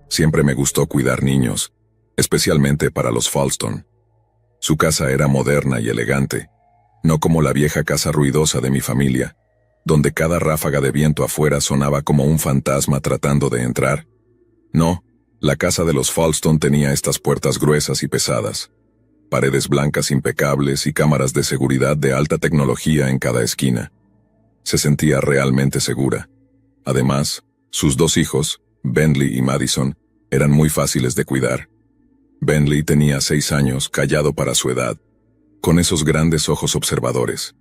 Siempre me gustó cuidar niños, especialmente para los Falston. Su casa era moderna y elegante, no como la vieja casa ruidosa de mi familia, donde cada ráfaga de viento afuera sonaba como un fantasma tratando de entrar. No, la casa de los Falston tenía estas puertas gruesas y pesadas, paredes blancas impecables y cámaras de seguridad de alta tecnología en cada esquina. Se sentía realmente segura. Además, sus dos hijos, Bentley y Madison, eran muy fáciles de cuidar. Bentley tenía 6 años, callado para su edad, con esos grandes ojos observadores.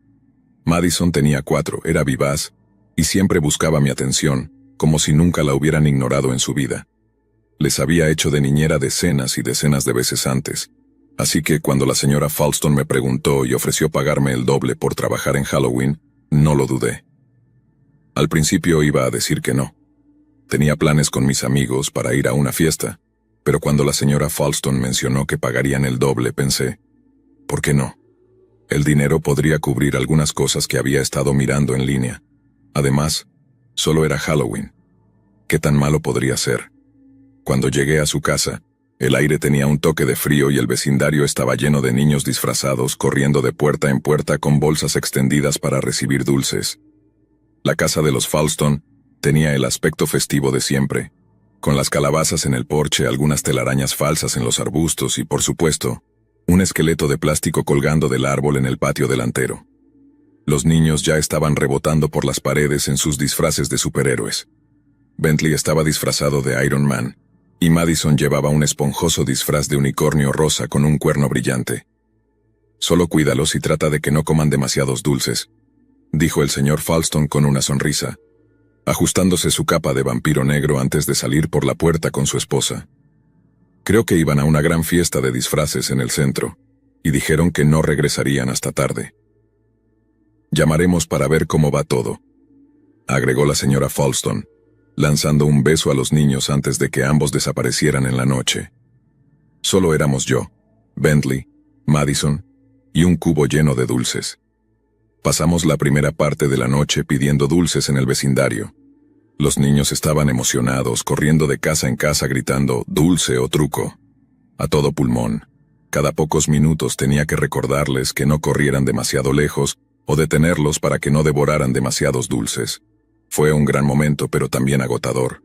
Madison tenía 4, era vivaz, y siempre buscaba mi atención, como si nunca la hubieran ignorado en su vida. Les había hecho de niñera decenas y decenas de veces antes, así que cuando la señora Falston me preguntó y ofreció pagarme el doble por trabajar en Halloween, no lo dudé. Al principio iba a decir que no. Tenía planes con mis amigos para ir a una fiesta, pero cuando la señora Falston mencionó que pagarían el doble, pensé, ¿por qué no? El dinero podría cubrir algunas cosas que había estado mirando en línea. Además, solo era Halloween. ¿Qué tan malo podría ser? Cuando llegué a su casa, el aire tenía un toque de frío y el vecindario estaba lleno de niños disfrazados corriendo de puerta en puerta con bolsas extendidas para recibir dulces. La casa de los Falston tenía el aspecto festivo de siempre, con las calabazas en el porche, algunas telarañas falsas en los arbustos y, por supuesto, un esqueleto de plástico colgando del árbol en el patio delantero. Los niños ya estaban rebotando por las paredes en sus disfraces de superhéroes. Bentley estaba disfrazado de Iron Man, y Madison llevaba un esponjoso disfraz de unicornio rosa con un cuerno brillante. «Solo cuídalos y trata de que no coman demasiados dulces», dijo el señor Falston con una sonrisa, ajustándose su capa de vampiro negro antes de salir por la puerta con su esposa. Creo que iban a una gran fiesta de disfraces en el centro, y dijeron que no regresarían hasta tarde. «Llamaremos para ver cómo va todo», agregó la señora Falston, lanzando un beso a los niños antes de que ambos desaparecieran en la noche. Solo éramos yo, Bentley, Madison y un cubo lleno de dulces. Pasamos la primera parte de la noche pidiendo dulces en el vecindario. Los niños estaban emocionados, corriendo de casa en casa gritando «dulce» o «truco», a todo pulmón. Cada pocos minutos tenía que recordarles que no corrieran demasiado lejos o detenerlos para que no devoraran demasiados dulces. Fue un gran momento, pero también agotador.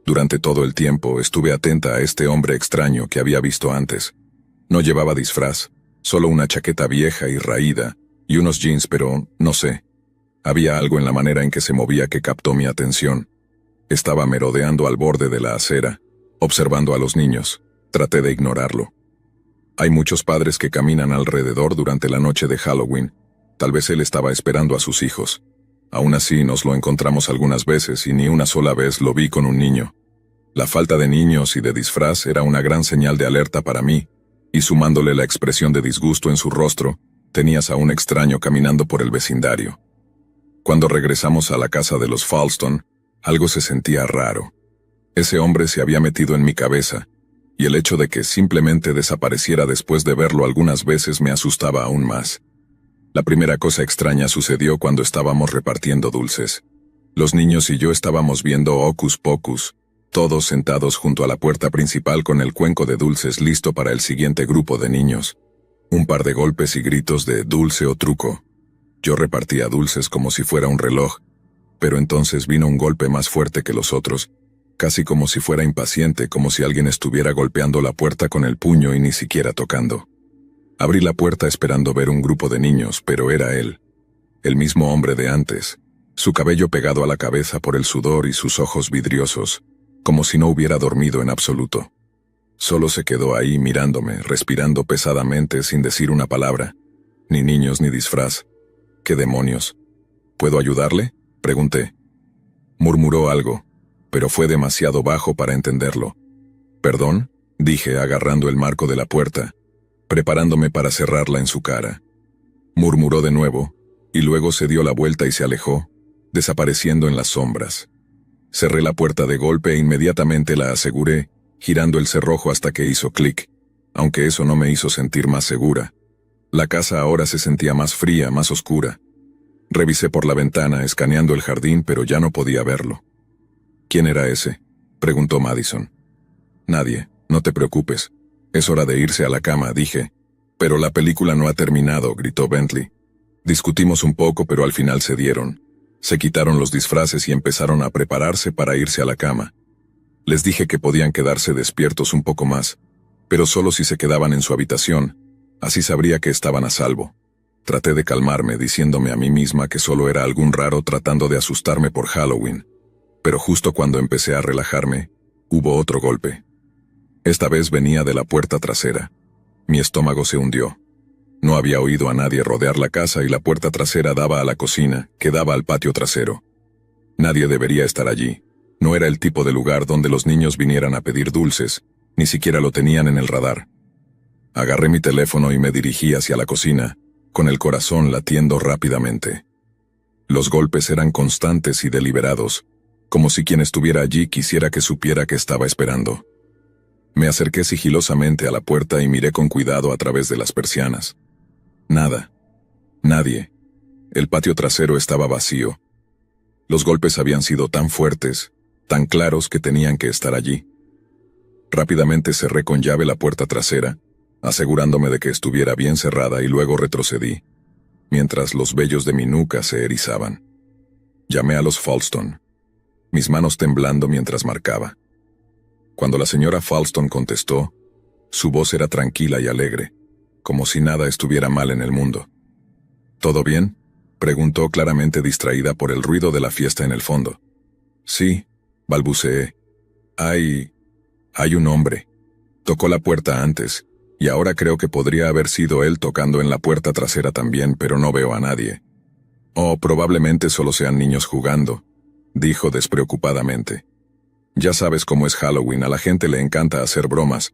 Durante todo el tiempo estuve atenta a este hombre extraño que había visto antes. No llevaba disfraz, solo una chaqueta vieja y raída, y unos jeans, pero, no sé. Había algo en la manera en que se movía que captó mi atención. Estaba merodeando al borde de la acera, observando a los niños. Traté de ignorarlo. Hay muchos padres que caminan alrededor durante la noche de Halloween. Tal vez él estaba esperando a sus hijos. Aún así nos lo encontramos algunas veces y ni una sola vez lo vi con un niño. La falta de niños y de disfraz era una gran señal de alerta para mí, y sumándole la expresión de disgusto en su rostro, tenías a un extraño caminando por el vecindario. Cuando regresamos a la casa de los Falston, algo se sentía raro. Ese hombre se había metido en mi cabeza, y el hecho de que simplemente desapareciera después de verlo algunas veces me asustaba aún más. La primera cosa extraña sucedió cuando estábamos repartiendo dulces. Los niños y yo estábamos viendo Hocus Pocus, todos sentados junto a la puerta principal con el cuenco de dulces listo para el siguiente grupo de niños. Un par de golpes y gritos de «dulce» o «truco». Yo repartía dulces como si fuera un reloj, pero entonces vino un golpe más fuerte que los otros, casi como si fuera impaciente, como si alguien estuviera golpeando la puerta con el puño y ni siquiera tocando. Abrí la puerta esperando ver un grupo de niños, pero era él, el mismo hombre de antes, su cabello pegado a la cabeza por el sudor y sus ojos vidriosos, como si no hubiera dormido en absoluto. Solo se quedó ahí mirándome, respirando pesadamente sin decir una palabra. Ni niños ni disfraz. ¿Qué demonios? ¿Puedo ayudarle?, pregunté. Murmuró algo, pero fue demasiado bajo para entenderlo. «¿Perdón?», dije agarrando el marco de la puerta, preparándome para cerrarla en su cara. Murmuró de nuevo, y luego se dio la vuelta y se alejó, desapareciendo en las sombras. Cerré la puerta de golpe e inmediatamente la aseguré, girando el cerrojo hasta que hizo clic, aunque eso no me hizo sentir más segura. La casa ahora se sentía más fría, más oscura. Revisé por la ventana, escaneando el jardín, pero ya no podía verlo. «¿Quién era ese?», preguntó Madison. Nadie, no te preocupes. Es hora de irse a la cama, dije. Pero la película no ha terminado, gritó Bentley. Discutimos un poco, pero al final cedieron. Se quitaron los disfraces y empezaron a prepararse para irse a la cama. Les dije que podían quedarse despiertos un poco más, pero solo si se quedaban en su habitación, así sabría que estaban a salvo. Traté de calmarme, diciéndome a mí misma que solo era algún raro tratando de asustarme por Halloween. Pero justo cuando empecé a relajarme, hubo otro golpe. Esta vez venía de la puerta trasera. Mi estómago se hundió. No había oído a nadie rodear la casa y la puerta trasera daba a la cocina, que daba al patio trasero. Nadie debería estar allí. No era el tipo de lugar donde los niños vinieran a pedir dulces, ni siquiera lo tenían en el radar. Agarré mi teléfono y me dirigí hacia la cocina, con el corazón latiendo rápidamente. Los golpes eran constantes y deliberados, como si quien estuviera allí quisiera que supiera que estaba esperando. Me acerqué sigilosamente a la puerta y miré con cuidado a través de las persianas. Nada. Nadie. El patio trasero estaba vacío. Los golpes habían sido tan fuertes, tan claros que tenían que estar allí. Rápidamente cerré con llave la puerta trasera, asegurándome de que estuviera bien cerrada y luego retrocedí, mientras los vellos de mi nuca se erizaban. Llamé a los Falston, mis manos temblando mientras marcaba. Cuando la señora Falston contestó, su voz era tranquila y alegre, como si nada estuviera mal en el mundo. ¿Todo bien?, preguntó claramente distraída por el ruido de la fiesta en el fondo. Sí, balbuceé. Hay un hombre. Tocó la puerta antes, y ahora creo que podría haber sido él tocando en la puerta trasera también, pero no veo a nadie. Oh, probablemente solo sean niños jugando, dijo despreocupadamente. Ya sabes cómo es Halloween, a la gente le encanta hacer bromas.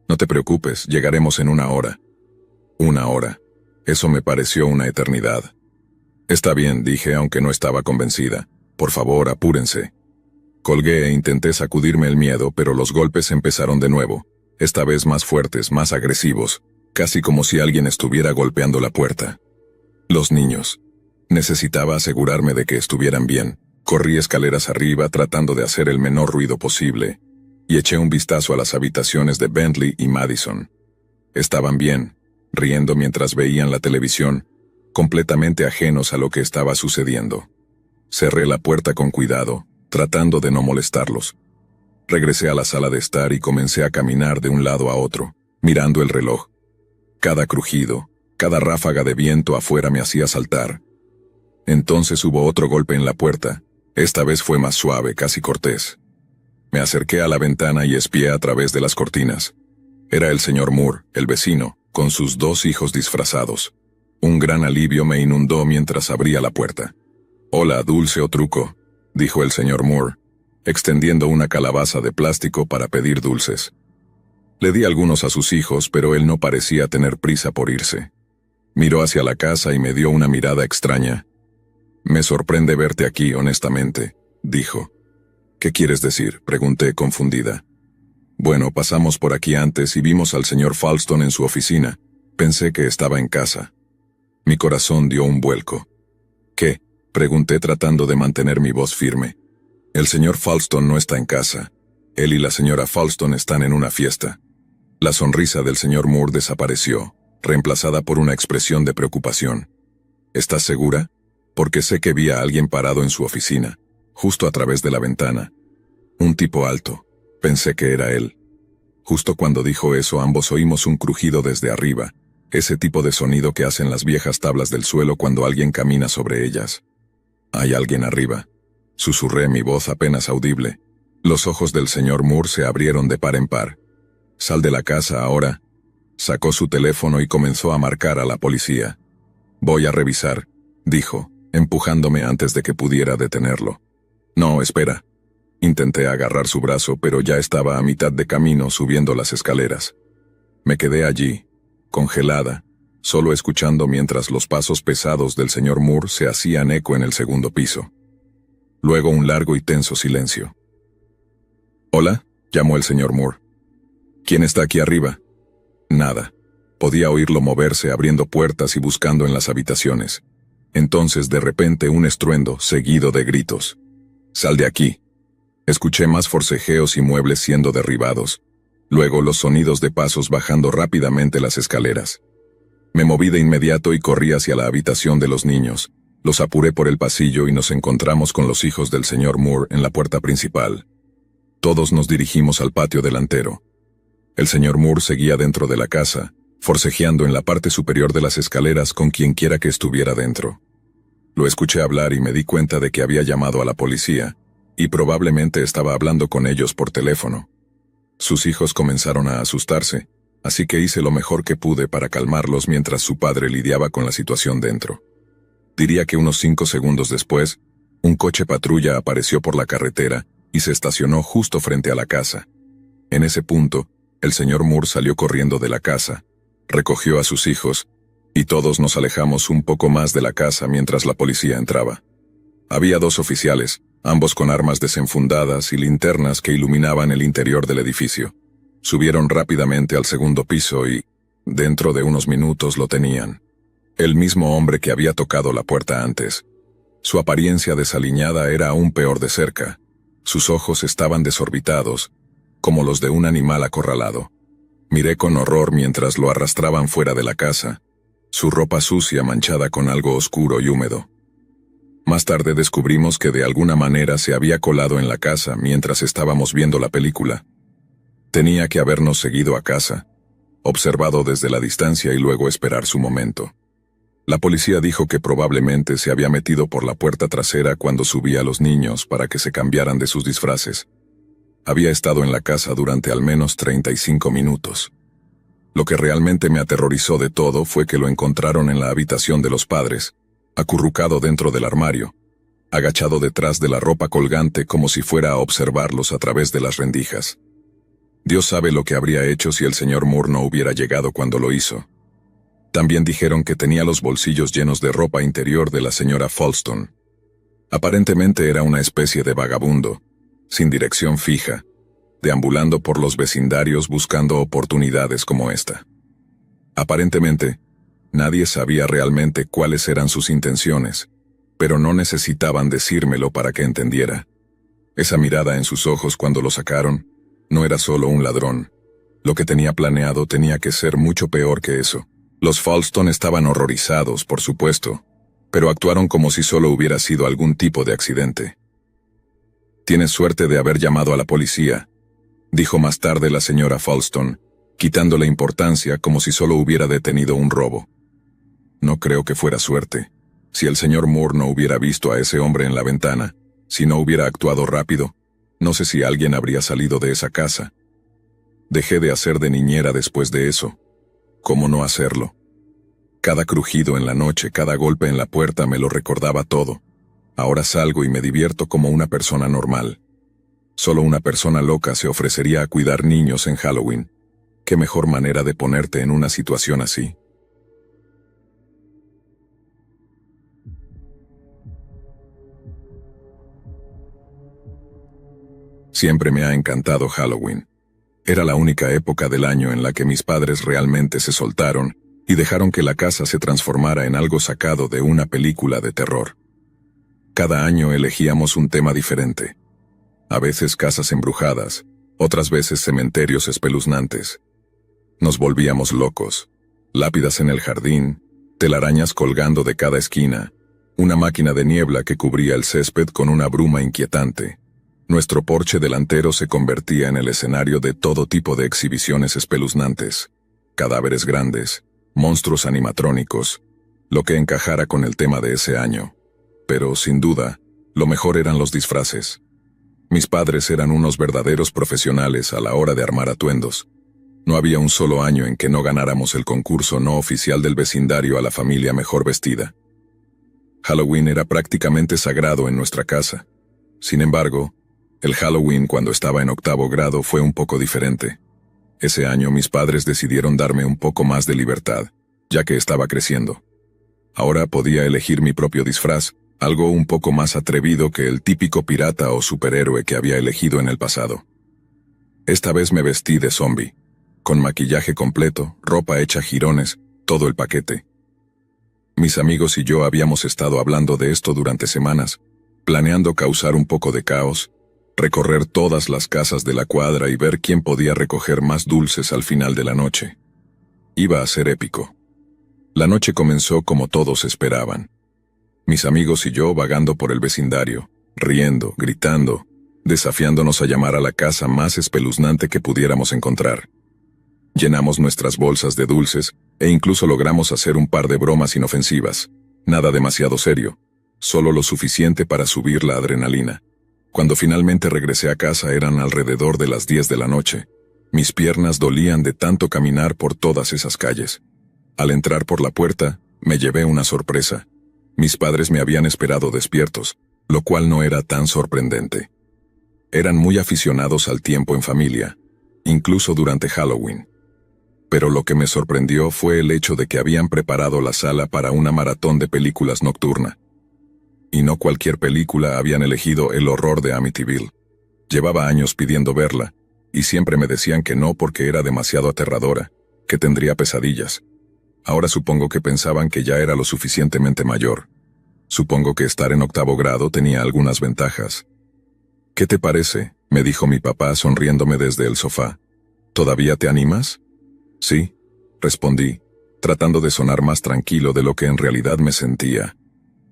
No te preocupes, llegaremos en 1 hora. 1 hora. Eso me pareció una eternidad. Está bien, dije, aunque no estaba convencida. Por favor, apúrense. Colgué e intenté sacudirme el miedo, pero los golpes empezaron de nuevo, esta vez más fuertes, más agresivos, casi como si alguien estuviera golpeando la puerta. Los niños. Necesitaba asegurarme de que estuvieran bien. Corrí escaleras arriba tratando de hacer el menor ruido posible, y eché un vistazo a las habitaciones de Bentley y Madison. Estaban bien, riendo mientras veían la televisión, completamente ajenos a lo que estaba sucediendo. Cerré la puerta con cuidado, tratando de no molestarlos. Regresé a la sala de estar y comencé a caminar de un lado a otro, mirando el reloj. Cada crujido, cada ráfaga de viento afuera me hacía saltar. Entonces hubo otro golpe en la puerta. Esta vez fue más suave, casi cortés. Me acerqué a la ventana y espié a través de las cortinas. Era el señor Moore, el vecino, con sus 2 hijos disfrazados. Un gran alivio me inundó mientras abría la puerta. «Hola, dulce o truco», dijo el señor Moore, extendiendo una calabaza de plástico para pedir dulces. Le di algunos a sus hijos, pero él no parecía tener prisa por irse. Miró hacia la casa y me dio una mirada extraña. «Me sorprende verte aquí, honestamente», dijo. «¿Qué quieres decir?», pregunté confundida. «Bueno, pasamos por aquí antes y vimos al señor Falston en su oficina. Pensé que estaba en casa». Mi corazón dio un vuelco. «¿Qué?», pregunté tratando de mantener mi voz firme. «El señor Falston no está en casa. Él y la señora Falston están en una fiesta». La sonrisa del señor Moore desapareció, reemplazada por una expresión de preocupación. «¿Estás segura?», porque sé que vi a alguien parado en su oficina, justo a través de la ventana. Un tipo alto. Pensé que era él. Justo cuando dijo eso, ambos oímos un crujido desde arriba, ese tipo de sonido que hacen las viejas tablas del suelo cuando alguien camina sobre ellas. «Hay alguien arriba», susurré, mi voz apenas audible. Los ojos del señor Moore se abrieron de par en par. «Sal de la casa ahora». Sacó su teléfono y comenzó a marcar a la policía. «Voy a revisar», dijo, empujándome antes de que pudiera detenerlo. «No, espera». Intenté agarrar su brazo, pero ya estaba a mitad de camino subiendo las escaleras. Me quedé allí, congelada, solo escuchando mientras los pasos pesados del señor Moore se hacían eco en el 2.º piso. Luego un largo y tenso silencio. «¿Hola?», llamó el señor Moore. «¿Quién está aquí arriba?». Nada. Podía oírlo moverse abriendo puertas y buscando en las habitaciones. Entonces de repente un estruendo seguido de gritos. «¡Sal de aquí!». Escuché más forcejeos y muebles siendo derribados, Luego los sonidos de pasos bajando rápidamente las escaleras. Me moví de inmediato y corrí hacia la habitación de los niños. Los apuré por el pasillo y nos encontramos con los hijos del señor Moore en la puerta principal. Todos nos dirigimos al patio delantero. El señor Moore seguía dentro de la casa, forcejeando en la parte superior de las escaleras con quienquiera que estuviera dentro. Lo escuché hablar y me di cuenta de que había llamado a la policía, y probablemente estaba hablando con ellos por teléfono. Sus hijos comenzaron a asustarse, así que hice lo mejor que pude para calmarlos mientras su padre lidiaba con la situación dentro. Diría que unos 5 segundos después, un coche patrulla apareció por la carretera y se estacionó justo frente a la casa. En ese punto, el señor Moore salió corriendo de la casa, recogió a sus hijos, y todos nos alejamos un poco más de la casa mientras la policía entraba. Había 2 oficiales, ambos con armas desenfundadas y linternas que iluminaban el interior del edificio. Subieron rápidamente al segundo piso y, dentro de unos minutos lo tenían. El mismo hombre que había tocado la puerta antes. Su apariencia desaliñada era aún peor de cerca. Sus ojos estaban desorbitados, como los de un animal acorralado. Miré con horror mientras lo arrastraban fuera de la casa, su ropa sucia manchada con algo oscuro y húmedo. Más tarde descubrimos que de alguna manera se había colado en la casa mientras estábamos viendo la película. Tenía que habernos seguido a casa, observado desde la distancia y luego esperar su momento. La policía dijo que probablemente se había metido por la puerta trasera cuando subía a los niños para que se cambiaran de sus disfraces. Había estado en la casa durante al menos 35 minutos. Lo que realmente me aterrorizó de todo fue que lo encontraron en la habitación de los padres, acurrucado dentro del armario, agachado detrás de la ropa colgante como si fuera a observarlos a través de las rendijas. Dios sabe lo que habría hecho si el señor Moore no hubiera llegado cuando lo hizo. También dijeron que tenía los bolsillos llenos de ropa interior de la señora Falston. Aparentemente era una especie de vagabundo, sin dirección fija, deambulando por los vecindarios buscando oportunidades como esta. Aparentemente, nadie sabía realmente cuáles eran sus intenciones, pero no necesitaban decírmelo para que entendiera. Esa mirada en sus ojos cuando lo sacaron, no era solo un ladrón. Lo que tenía planeado tenía que ser mucho peor que eso. Los Falston estaban horrorizados, por supuesto, pero actuaron como si solo hubiera sido algún tipo de accidente. «Tienes suerte de haber llamado a la policía», dijo más tarde la señora Falston, quitándole importancia como si solo hubiera detenido un robo. No creo que fuera suerte. Si el señor Moore no hubiera visto a ese hombre en la ventana, si no hubiera actuado rápido, no sé si alguien habría salido de esa casa. Dejé de hacer de niñera después de eso. ¿Cómo no hacerlo? Cada crujido en la noche, cada golpe en la puerta me lo recordaba todo. Ahora salgo y me divierto como una persona normal. Solo una persona loca se ofrecería a cuidar niños en Halloween. ¿Qué mejor manera de ponerte en una situación así? Siempre me ha encantado Halloween. Era la única época del año en la que mis padres realmente se soltaron y dejaron que la casa se transformara en algo sacado de una película de terror. Cada año elegíamos un tema diferente. A veces casas embrujadas, otras veces cementerios espeluznantes. Nos volvíamos locos. Lápidas en el jardín, telarañas colgando de cada esquina, una máquina de niebla que cubría el césped con una bruma inquietante. Nuestro porche delantero se convertía en el escenario de todo tipo de exhibiciones espeluznantes. Cadáveres grandes, monstruos animatrónicos, lo que encajara con el tema de ese año. Pero, sin duda, lo mejor eran los disfraces. Mis padres eran unos verdaderos profesionales a la hora de armar atuendos. No había un solo año en que no ganáramos el concurso no oficial del vecindario a la familia mejor vestida. Halloween era prácticamente sagrado en nuestra casa. Sin embargo, el Halloween cuando estaba en 8º grado fue un poco diferente. Ese año mis padres decidieron darme un poco más de libertad, ya que estaba creciendo. Ahora podía elegir mi propio disfraz, algo un poco más atrevido que el típico pirata o superhéroe que había elegido en el pasado. Esta vez me vestí de zombie, con maquillaje completo, ropa hecha jirones, todo el paquete. Mis amigos y yo habíamos estado hablando de esto durante semanas, planeando causar un poco de caos, recorrer todas las casas de la cuadra y ver quién podía recoger más dulces al final de la noche. Iba a ser épico. La noche comenzó como todos esperaban. Mis amigos y yo vagando por el vecindario, riendo, gritando, desafiándonos a llamar a la casa más espeluznante que pudiéramos encontrar. Llenamos nuestras bolsas de dulces e incluso logramos hacer un par de bromas inofensivas, nada demasiado serio, solo lo suficiente para subir la adrenalina. Cuando finalmente regresé a casa eran alrededor de las 10 de la noche. Mis piernas dolían de tanto caminar por todas esas calles. Al entrar por la puerta, me llevé una sorpresa. Mis padres me habían esperado despiertos, lo cual no era tan sorprendente. Eran muy aficionados al tiempo en familia, incluso durante Halloween. Pero lo que me sorprendió fue el hecho de que habían preparado la sala para una maratón de películas nocturna. Y no cualquier película, habían elegido El horror de Amityville. Llevaba años pidiendo verla, y siempre me decían que no porque era demasiado aterradora, que tendría pesadillas. Ahora supongo que pensaban que ya era lo suficientemente mayor. Supongo que estar en 8º grado tenía algunas ventajas. ¿Qué te parece?, me dijo mi papá sonriéndome desde el sofá. ¿Todavía te animas? Sí, respondí, tratando de sonar más tranquilo de lo que en realidad me sentía.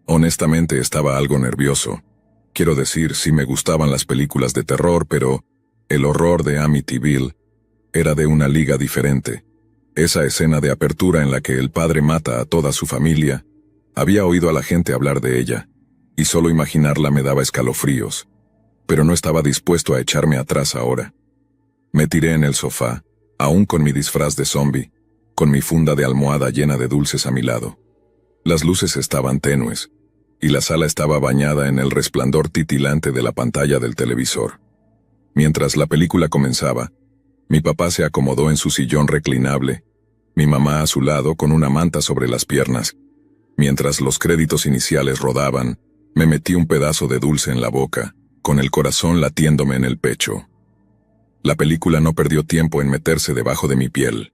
Honestamente estaba algo nervioso. Quiero decir, sí me gustaban las películas de terror, pero El horror de Amityville era de una liga diferente. Esa escena de apertura en la que el padre mata a toda su familia, había oído a la gente hablar de ella, y solo imaginarla me daba escalofríos. Pero no estaba dispuesto a echarme atrás ahora. Me tiré en el sofá, aún con mi disfraz de zombie, con mi funda de almohada llena de dulces a mi lado. Las luces estaban tenues, y la sala estaba bañada en el resplandor titilante de la pantalla del televisor. Mientras la película comenzaba, mi papá se acomodó en su sillón reclinable, mi mamá a su lado con una manta sobre las piernas. Mientras los créditos iniciales rodaban, me metí un pedazo de dulce en la boca, con el corazón latiéndome en el pecho. La película no perdió tiempo en meterse debajo de mi piel.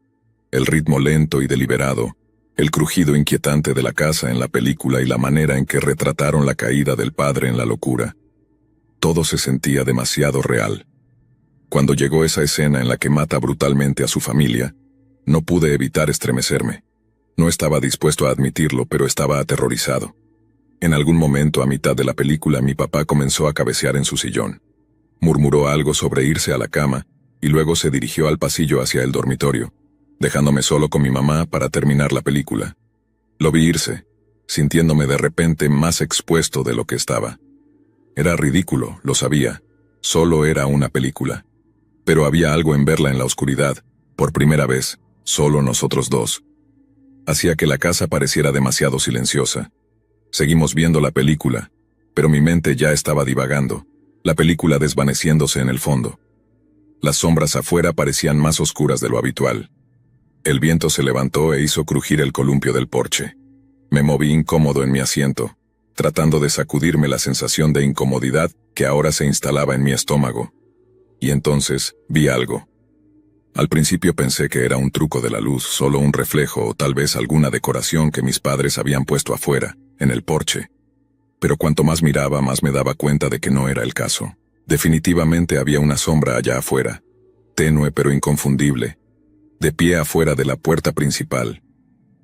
El ritmo lento y deliberado, el crujido inquietante de la casa en la película y la manera en que retrataron la caída del padre en la locura. Todo se sentía demasiado real. Cuando llegó esa escena en la que mata brutalmente a su familia, no pude evitar estremecerme. No estaba dispuesto a admitirlo, pero estaba aterrorizado. En algún momento a mitad de la película mi papá comenzó a cabecear en su sillón. Murmuró algo sobre irse a la cama, y luego se dirigió al pasillo hacia el dormitorio, dejándome solo con mi mamá para terminar la película. Lo vi irse, sintiéndome de repente más expuesto de lo que estaba. Era ridículo, lo sabía, solo era una película. Pero había algo en verla en la oscuridad, por primera vez, solo nosotros dos. Hacía que la casa pareciera demasiado silenciosa. Seguimos viendo la película, pero mi mente ya estaba divagando, la película desvaneciéndose en el fondo. Las sombras afuera parecían más oscuras de lo habitual. El viento se levantó e hizo crujir el columpio del porche. Me moví incómodo en mi asiento, tratando de sacudirme la sensación de incomodidad que ahora se instalaba en mi estómago. Y entonces vi algo. Al principio pensé que era un truco de la luz, solo un reflejo o tal vez alguna decoración que mis padres habían puesto afuera, en el porche. Pero cuanto más miraba, más me daba cuenta de que no era el caso. Definitivamente había una sombra allá afuera, tenue pero inconfundible, de pie afuera de la puerta principal.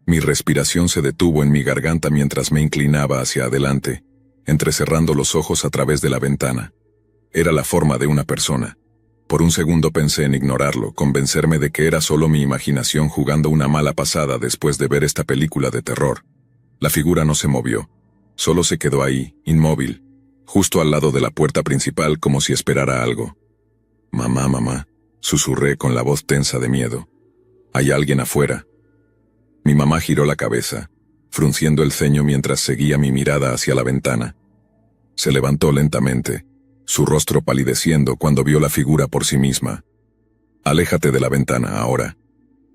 Mi respiración se detuvo en mi garganta mientras me inclinaba hacia adelante, entrecerrando los ojos a través de la ventana. Era la forma de una persona. Por un segundo pensé en ignorarlo, convencerme de que era solo mi imaginación jugando una mala pasada después de ver esta película de terror. La figura no se movió, solo se quedó ahí, inmóvil, justo al lado de la puerta principal como si esperara algo. «Mamá, mamá», susurré con la voz tensa de miedo. «Hay alguien afuera». Mi mamá giró la cabeza, frunciendo el ceño mientras seguía mi mirada hacia la ventana. Se levantó lentamente, su rostro palideciendo cuando vio la figura por sí misma. «Aléjate de la ventana ahora»,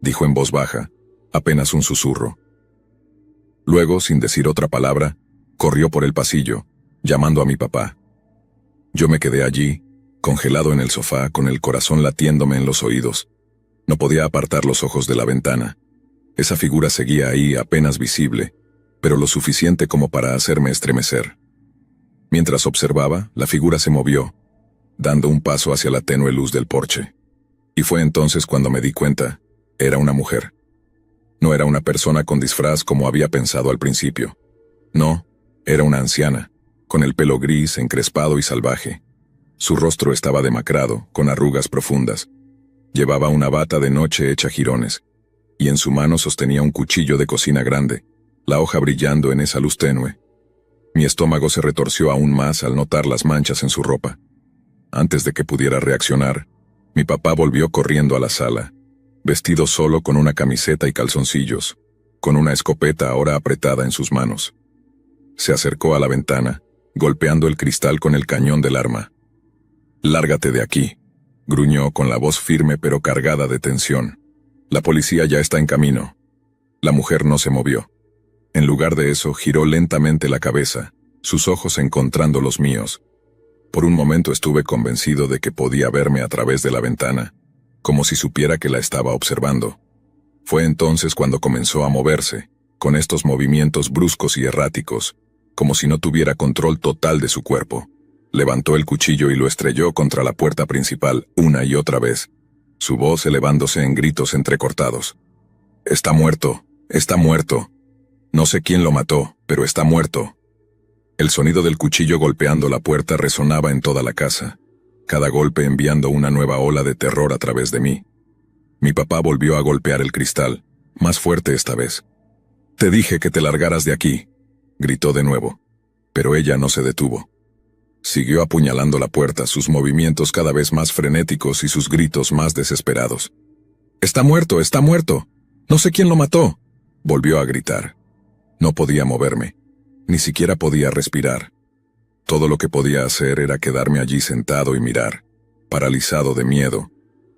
dijo en voz baja, apenas un susurro. Luego, sin decir otra palabra, corrió por el pasillo, llamando a mi papá. Yo me quedé allí, congelado en el sofá, con el corazón latiéndome en los oídos. No podía apartar los ojos de la ventana. Esa figura seguía ahí, apenas visible, pero lo suficiente como para hacerme estremecer. Mientras observaba, la figura se movió. dando un paso hacia la tenue luz del porche. Y fue entonces cuando me di cuenta, era una mujer. No era una persona con disfraz como había pensado al principio. No, era una anciana, con el pelo gris, encrespado y salvaje. Su rostro estaba demacrado, con arrugas profundas. Llevaba una bata de noche hecha jirones, y en su mano sostenía un cuchillo de cocina grande, la hoja brillando en esa luz tenue. Mi estómago se retorció aún más al notar las manchas en su ropa. Antes de que pudiera reaccionar, mi papá volvió corriendo a la sala, vestido solo con una camiseta y calzoncillos, con una escopeta ahora apretada en sus manos. Se acercó a la ventana, golpeando el cristal con el cañón del arma. «Lárgate de aquí», gruñó con la voz firme pero cargada de tensión. «La policía ya está en camino». La mujer no se movió. En lugar de eso, giró lentamente la cabeza, sus ojos encontrando los míos. Por un momento estuve convencido de que podía verme a través de la ventana, como si supiera que la estaba observando. Fue entonces cuando comenzó a moverse, con estos movimientos bruscos y erráticos, como si no tuviera control total de su cuerpo. Levantó el cuchillo y lo estrelló contra la puerta principal una y otra vez, su voz elevándose en gritos entrecortados. «Está muerto, está muerto. No sé quién lo mató, pero está muerto». El sonido del cuchillo golpeando la puerta resonaba en toda la casa, cada golpe enviando una nueva ola de terror a través de mí. Mi papá volvió a golpear el cristal, más fuerte esta vez. «Te dije que te largaras de aquí», gritó de nuevo, pero ella no se detuvo. Siguió apuñalando la puerta, sus movimientos cada vez más frenéticos y sus gritos más desesperados. «Está muerto, está muerto. No sé quién lo mató», volvió a gritar. No podía moverme, ni siquiera podía respirar. Todo lo que podía hacer era quedarme allí sentado y mirar, paralizado de miedo,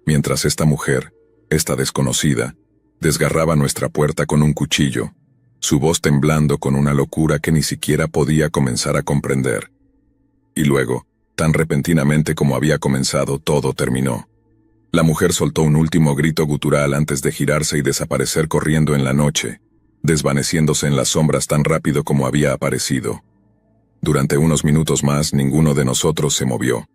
mientras esta mujer, esta desconocida, desgarraba nuestra puerta con un cuchillo, su voz temblando con una locura que ni siquiera podía comenzar a comprender. Y luego, tan repentinamente como había comenzado, todo terminó. La mujer soltó un último grito gutural antes de girarse y desaparecer corriendo en la noche, desvaneciéndose en las sombras tan rápido como había aparecido. Durante unos minutos más ninguno de nosotros se movió.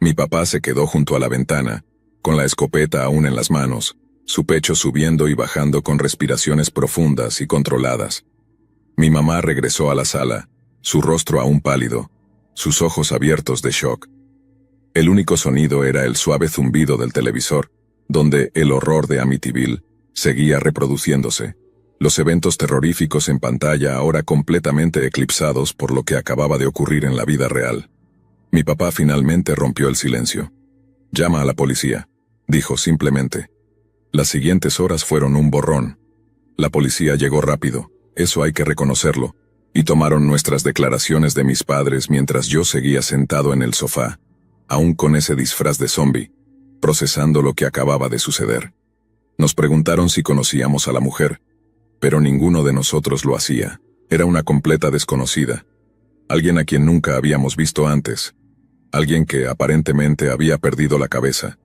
Mi papá se quedó junto a la ventana, con la escopeta aún en las manos, su pecho subiendo y bajando con respiraciones profundas y controladas. Mi mamá regresó a la sala, su rostro aún pálido, sus ojos abiertos de shock. El único sonido era el suave zumbido del televisor, donde el horror de Amityville seguía reproduciéndose, los eventos terroríficos en pantalla ahora completamente eclipsados por lo que acababa de ocurrir en la vida real. Mi papá finalmente rompió el silencio. «Llama a la policía», dijo simplemente. Las siguientes horas fueron un borrón. La policía llegó rápido, eso hay que reconocerlo, y tomaron nuestras declaraciones de mis padres mientras yo seguía sentado en el sofá, aún con ese disfraz de zombie, procesando lo que acababa de suceder. Nos preguntaron si conocíamos a la mujer, pero ninguno de nosotros lo hacía. Era una completa desconocida, alguien a quien nunca habíamos visto antes, alguien que aparentemente había perdido la cabeza.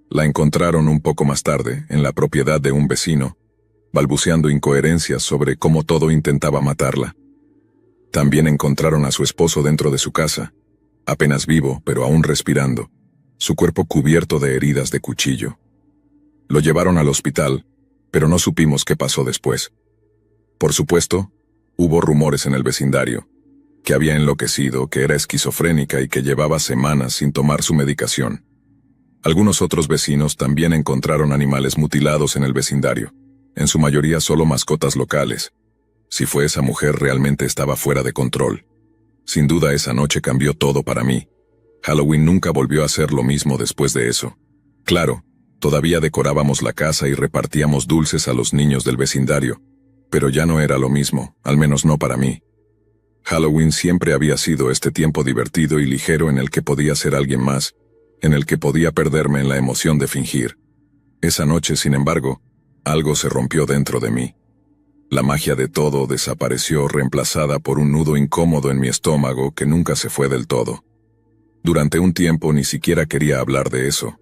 La encontraron un poco más tarde, en la propiedad de un vecino, balbuceando incoherencias sobre cómo todo intentaba matarla. También encontraron a su esposo dentro de su casa, apenas vivo pero aún respirando, su cuerpo cubierto de heridas de cuchillo. Lo llevaron al hospital, pero no supimos qué pasó después. Por supuesto, hubo rumores en el vecindario, que había enloquecido, que era esquizofrénica y que llevaba semanas sin tomar su medicación. Algunos otros vecinos también encontraron animales mutilados en el vecindario, en su mayoría solo mascotas locales. Si fue esa mujer realmente estaba fuera de control. Sin duda esa noche cambió todo para mí. Halloween nunca volvió a ser lo mismo después de eso. Claro, todavía decorábamos la casa y repartíamos dulces a los niños del vecindario, pero ya no era lo mismo, al menos no para mí. Halloween siempre había sido este tiempo divertido y ligero en el que podía ser alguien más, en el que podía perderme en la emoción de fingir. Esa noche, sin embargo, algo se rompió dentro de mí. La magia de todo desapareció reemplazada por un nudo incómodo en mi estómago que nunca se fue del todo. Durante un tiempo ni siquiera quería hablar de eso.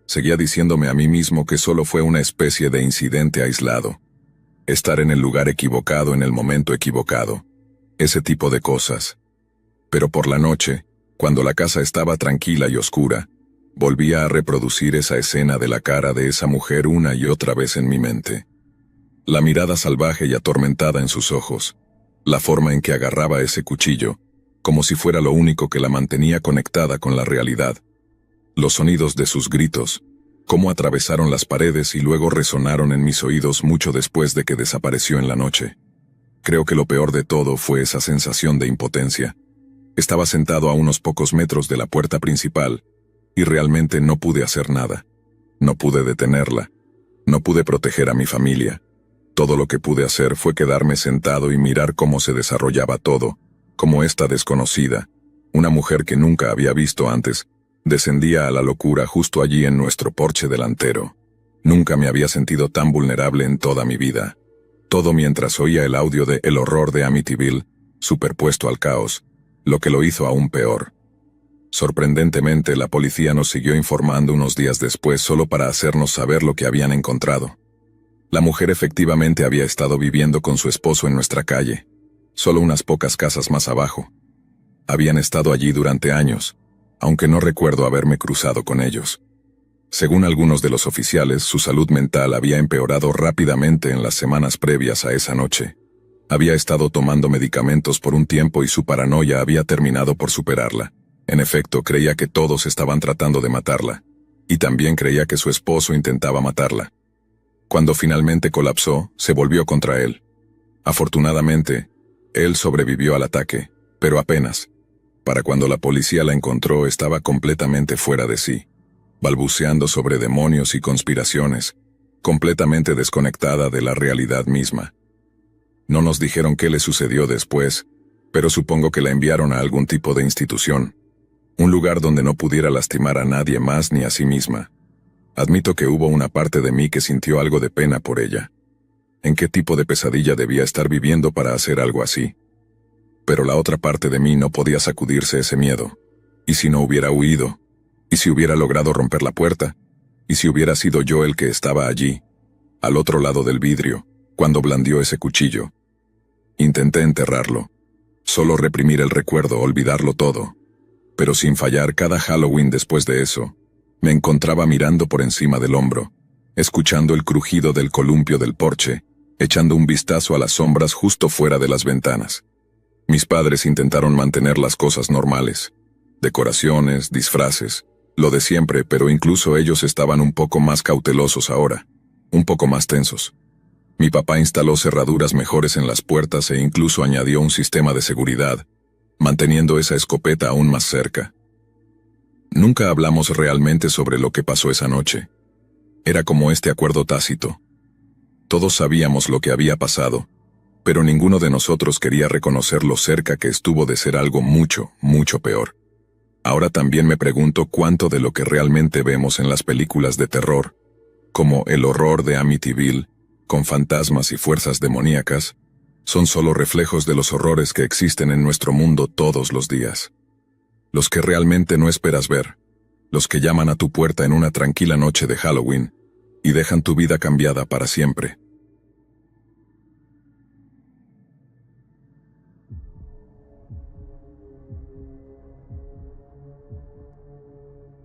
Seguía diciéndome a mí mismo que solo fue una especie de incidente aislado. Estar en el lugar equivocado en el momento equivocado. Ese tipo de cosas. Pero por la noche, Cuando la casa estaba tranquila y oscura, volvía a reproducir esa escena de la cara de esa mujer una y otra vez en mi mente. La mirada salvaje y atormentada en sus ojos, la forma en que agarraba ese cuchillo, como si fuera lo único que la mantenía conectada con la realidad. Los sonidos de sus gritos, cómo atravesaron las paredes y luego resonaron en mis oídos mucho después de que desapareció en la noche. Creo que lo peor de todo fue esa sensación de impotencia. Estaba sentado a unos pocos metros de la puerta principal, y realmente no pude hacer nada. No pude detenerla. No pude proteger a mi familia. Todo lo que pude hacer fue quedarme sentado y mirar cómo se desarrollaba todo, como esta desconocida, una mujer que nunca había visto antes, descendía a la locura justo allí en nuestro porche delantero. Nunca me había sentido tan vulnerable en toda mi vida. Todo mientras oía el audio de El horror de Amityville, superpuesto al caos, lo que lo hizo aún peor. Sorprendentemente, la policía nos siguió informando unos días después solo para hacernos saber lo que habían encontrado. La mujer efectivamente había estado viviendo con su esposo en nuestra calle, solo unas pocas casas más abajo. Habían estado allí durante años, aunque no recuerdo haberme cruzado con ellos. Según algunos de los oficiales, su salud mental había empeorado rápidamente en las semanas previas a esa noche. Había estado tomando medicamentos por un tiempo y su paranoia había terminado por superarla. En efecto, creía que todos estaban tratando de matarla, y también creía que su esposo intentaba matarla. Cuando finalmente colapsó, se volvió contra él. Afortunadamente, él sobrevivió al ataque, pero apenas. Para cuando la policía la encontró, estaba completamente fuera de sí, balbuceando sobre demonios y conspiraciones, completamente desconectada de la realidad misma. No nos dijeron qué le sucedió después, pero supongo que la enviaron a algún tipo de institución, un lugar donde no pudiera lastimar a nadie más ni a sí misma. Admito que hubo una parte de mí que sintió algo de pena por ella. ¿En qué tipo de pesadilla debía estar viviendo para hacer algo así? Pero la otra parte de mí no podía sacudirse ese miedo. ¿Y si no hubiera huido? ¿Y si hubiera logrado romper la puerta? ¿Y si hubiera sido yo el que estaba allí, al otro lado del vidrio, cuando blandió ese cuchillo? Intenté enterrarlo, solo reprimir el recuerdo, olvidarlo todo. Pero sin fallar, cada Halloween después de eso, me encontraba mirando por encima del hombro, escuchando el crujido del columpio del porche, echando un vistazo a las sombras justo fuera de las ventanas. Mis padres intentaron mantener las cosas normales. Decoraciones, disfraces, lo de siempre, pero incluso ellos estaban un poco más cautelosos ahora, un poco más tensos. Mi papá instaló cerraduras mejores en las puertas e incluso añadió un sistema de seguridad, manteniendo esa escopeta aún más cerca. Nunca hablamos realmente sobre lo que pasó esa noche. Era como este acuerdo tácito. Todos sabíamos lo que había pasado, pero ninguno de nosotros quería reconocer lo cerca que estuvo de ser algo mucho, mucho peor. Ahora también me pregunto cuánto de lo que realmente vemos en las películas de terror, como El horror de Amityville, con fantasmas y fuerzas demoníacas, son solo reflejos de los horrores que existen en nuestro mundo todos los días. Los que realmente no esperas ver, los que llaman a tu puerta en una tranquila noche de Halloween, y dejan tu vida cambiada para siempre.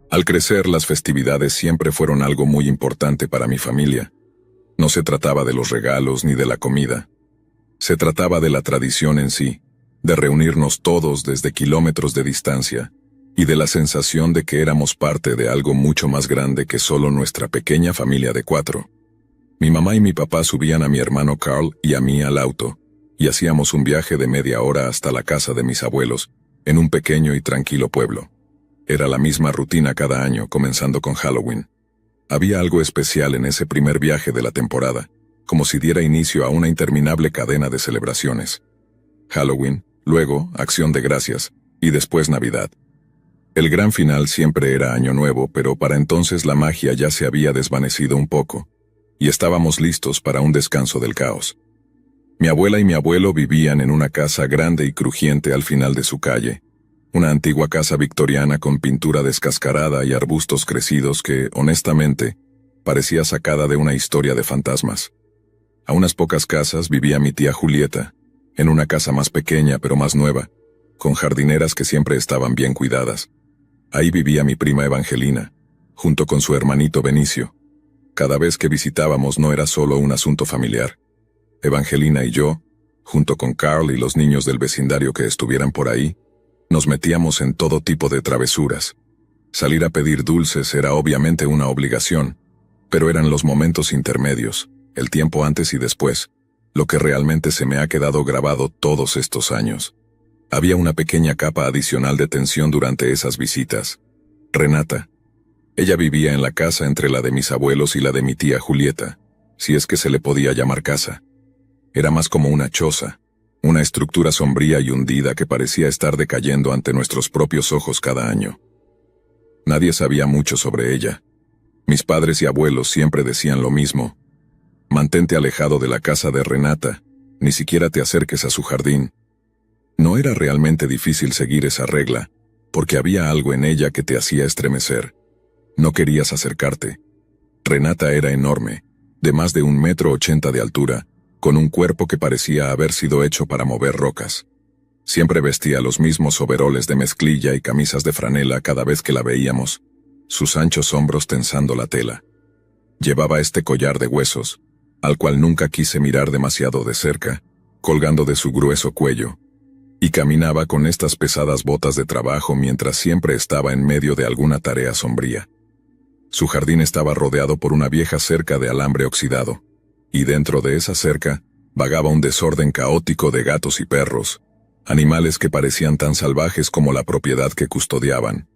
Al crecer, las festividades siempre fueron algo muy importante para mi familia. No se trataba de los regalos ni de la comida. Se trataba de la tradición en sí, de reunirnos todos desde kilómetros de distancia, y de la sensación de que éramos parte de algo mucho más grande que solo nuestra pequeña familia de 4. Mi mamá y mi papá subían a mi hermano Carl y a mí al auto, y hacíamos un viaje de media hora hasta la casa de mis abuelos, en un pequeño y tranquilo pueblo. Era la misma rutina cada año, comenzando con Halloween. Había algo especial en ese primer viaje de la temporada, como si diera inicio a una interminable cadena de celebraciones. Halloween, luego Acción de Gracias, y después Navidad. El gran final siempre era Año Nuevo, pero para entonces la magia ya se había desvanecido un poco, y estábamos listos para un descanso del caos. Mi abuela y mi abuelo vivían en una casa grande y crujiente al final de su calle, una antigua casa victoriana con pintura descascarada y arbustos crecidos que, honestamente, parecía sacada de una historia de fantasmas. A unas pocas casas vivía mi tía Julieta, en una casa más pequeña pero más nueva, con jardineras que siempre estaban bien cuidadas. Ahí vivía mi prima Evangelina, junto con su hermanito Benicio. Cada vez que visitábamos no era solo un asunto familiar. Evangelina y yo, junto con Carl y los niños del vecindario que estuvieran por ahí, nos metíamos en todo tipo de travesuras. Salir a pedir dulces era obviamente una obligación, pero eran los momentos intermedios, el tiempo antes y después, lo que realmente se me ha quedado grabado todos estos años. Había una pequeña capa adicional de tensión durante esas visitas. Renata. Ella vivía en la casa entre la de mis abuelos y la de mi tía Julieta, si es que se le podía llamar casa. Era más como una choza, una estructura sombría y hundida que parecía estar decayendo ante nuestros propios ojos cada año. Nadie sabía mucho sobre ella. Mis padres y abuelos siempre decían lo mismo. Mantente alejado de la casa de Renata, ni siquiera te acerques a su jardín. No era realmente difícil seguir esa regla, porque había algo en ella que te hacía estremecer. No querías acercarte. Renata era enorme, de más de 1,80 m de altura, con un cuerpo que parecía haber sido hecho para mover rocas. Siempre vestía los mismos overoles de mezclilla y camisas de franela cada vez que la veíamos, sus anchos hombros tensando la tela. Llevaba este collar de huesos, al cual nunca quise mirar demasiado de cerca, colgando de su grueso cuello, y caminaba con estas pesadas botas de trabajo mientras siempre estaba en medio de alguna tarea sombría. Su jardín estaba rodeado por una vieja cerca de alambre oxidado, y dentro de esa cerca vagaba un desorden caótico de gatos y perros, animales que parecían tan salvajes como la propiedad que custodiaban.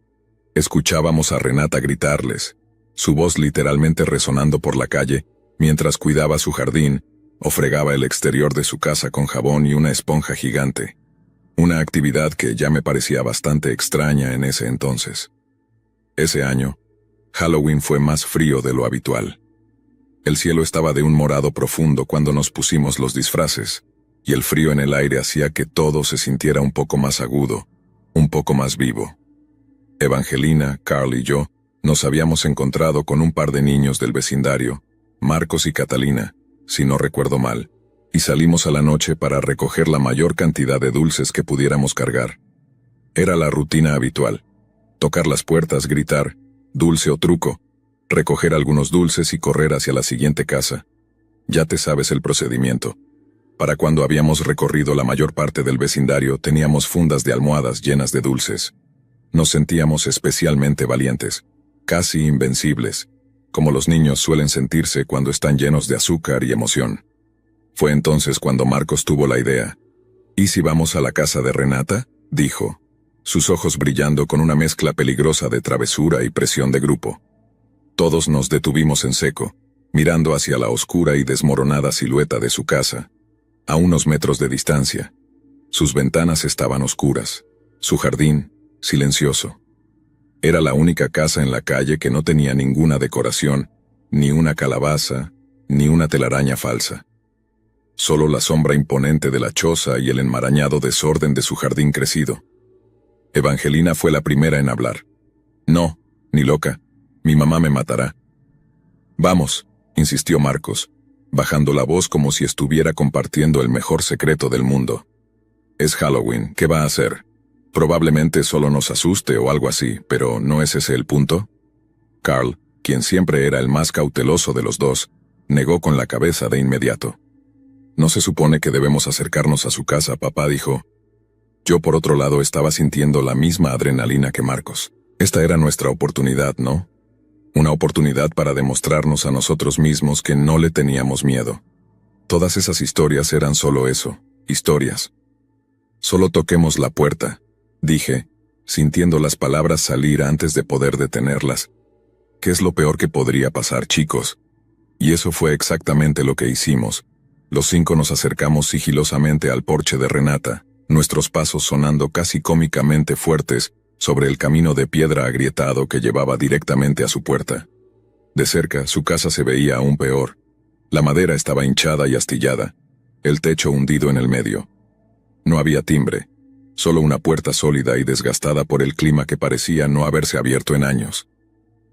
Escuchábamos a Renata gritarles, su voz literalmente resonando por la calle, mientras cuidaba su jardín o fregaba el exterior de su casa con jabón y una esponja gigante. Una actividad que ya me parecía bastante extraña en ese entonces. Ese año, Halloween fue más frío de lo habitual. El cielo estaba de un morado profundo cuando nos pusimos los disfraces, y el frío en el aire hacía que todo se sintiera un poco más agudo, un poco más vivo. Evangelina, Carl y yo nos habíamos encontrado con un par de niños del vecindario, Marcos y Catalina, si no recuerdo mal, y salimos a la noche para recoger la mayor cantidad de dulces que pudiéramos cargar. Era la rutina habitual: tocar las puertas, gritar, dulce o truco, recoger algunos dulces y correr hacia la siguiente casa. Ya te sabes el procedimiento. Para cuando habíamos recorrido la mayor parte del vecindario teníamos fundas de almohadas llenas de dulces. Nos sentíamos especialmente valientes, casi invencibles, como los niños suelen sentirse cuando están llenos de azúcar y emoción. Fue entonces cuando Marcos tuvo la idea. ¿Y si vamos a la casa de Renata?, dijo, sus ojos brillando con una mezcla peligrosa de travesura y presión de grupo. Todos nos detuvimos en seco, mirando hacia la oscura y desmoronada silueta de su casa, a unos metros de distancia. Sus ventanas estaban oscuras, su jardín, silencioso. Era la única casa en la calle que no tenía ninguna decoración, ni una calabaza, ni una telaraña falsa. Solo la sombra imponente de la choza y el enmarañado desorden de su jardín crecido. Evangelina fue la primera en hablar. No, ni loca, mi mamá me matará. Vamos, insistió Marcos, bajando la voz como si estuviera compartiendo el mejor secreto del mundo. Es Halloween, ¿qué va a hacer? Probablemente solo nos asuste o algo así, pero ¿no es ese el punto? Carl, quien siempre era el más cauteloso de los dos, negó con la cabeza de inmediato. No se supone que debemos acercarnos a su casa, papá dijo. Yo por otro lado estaba sintiendo la misma adrenalina que Marcos. Esta era nuestra oportunidad, ¿no? Una oportunidad para demostrarnos a nosotros mismos que no le teníamos miedo. Todas esas historias eran solo eso, historias. Solo toquemos la puerta, dije, sintiendo las palabras salir antes de poder detenerlas. ¿Qué es lo peor que podría pasar, chicos? Y eso fue exactamente lo que hicimos. Los 5 nos acercamos sigilosamente al porche de Renata, nuestros pasos sonando casi cómicamente fuertes sobre el camino de piedra agrietado que llevaba directamente a su puerta. De cerca, su casa se veía aún peor. La madera estaba hinchada y astillada, el techo hundido en el medio. No había timbre, solo una puerta sólida y desgastada por el clima que parecía no haberse abierto en años.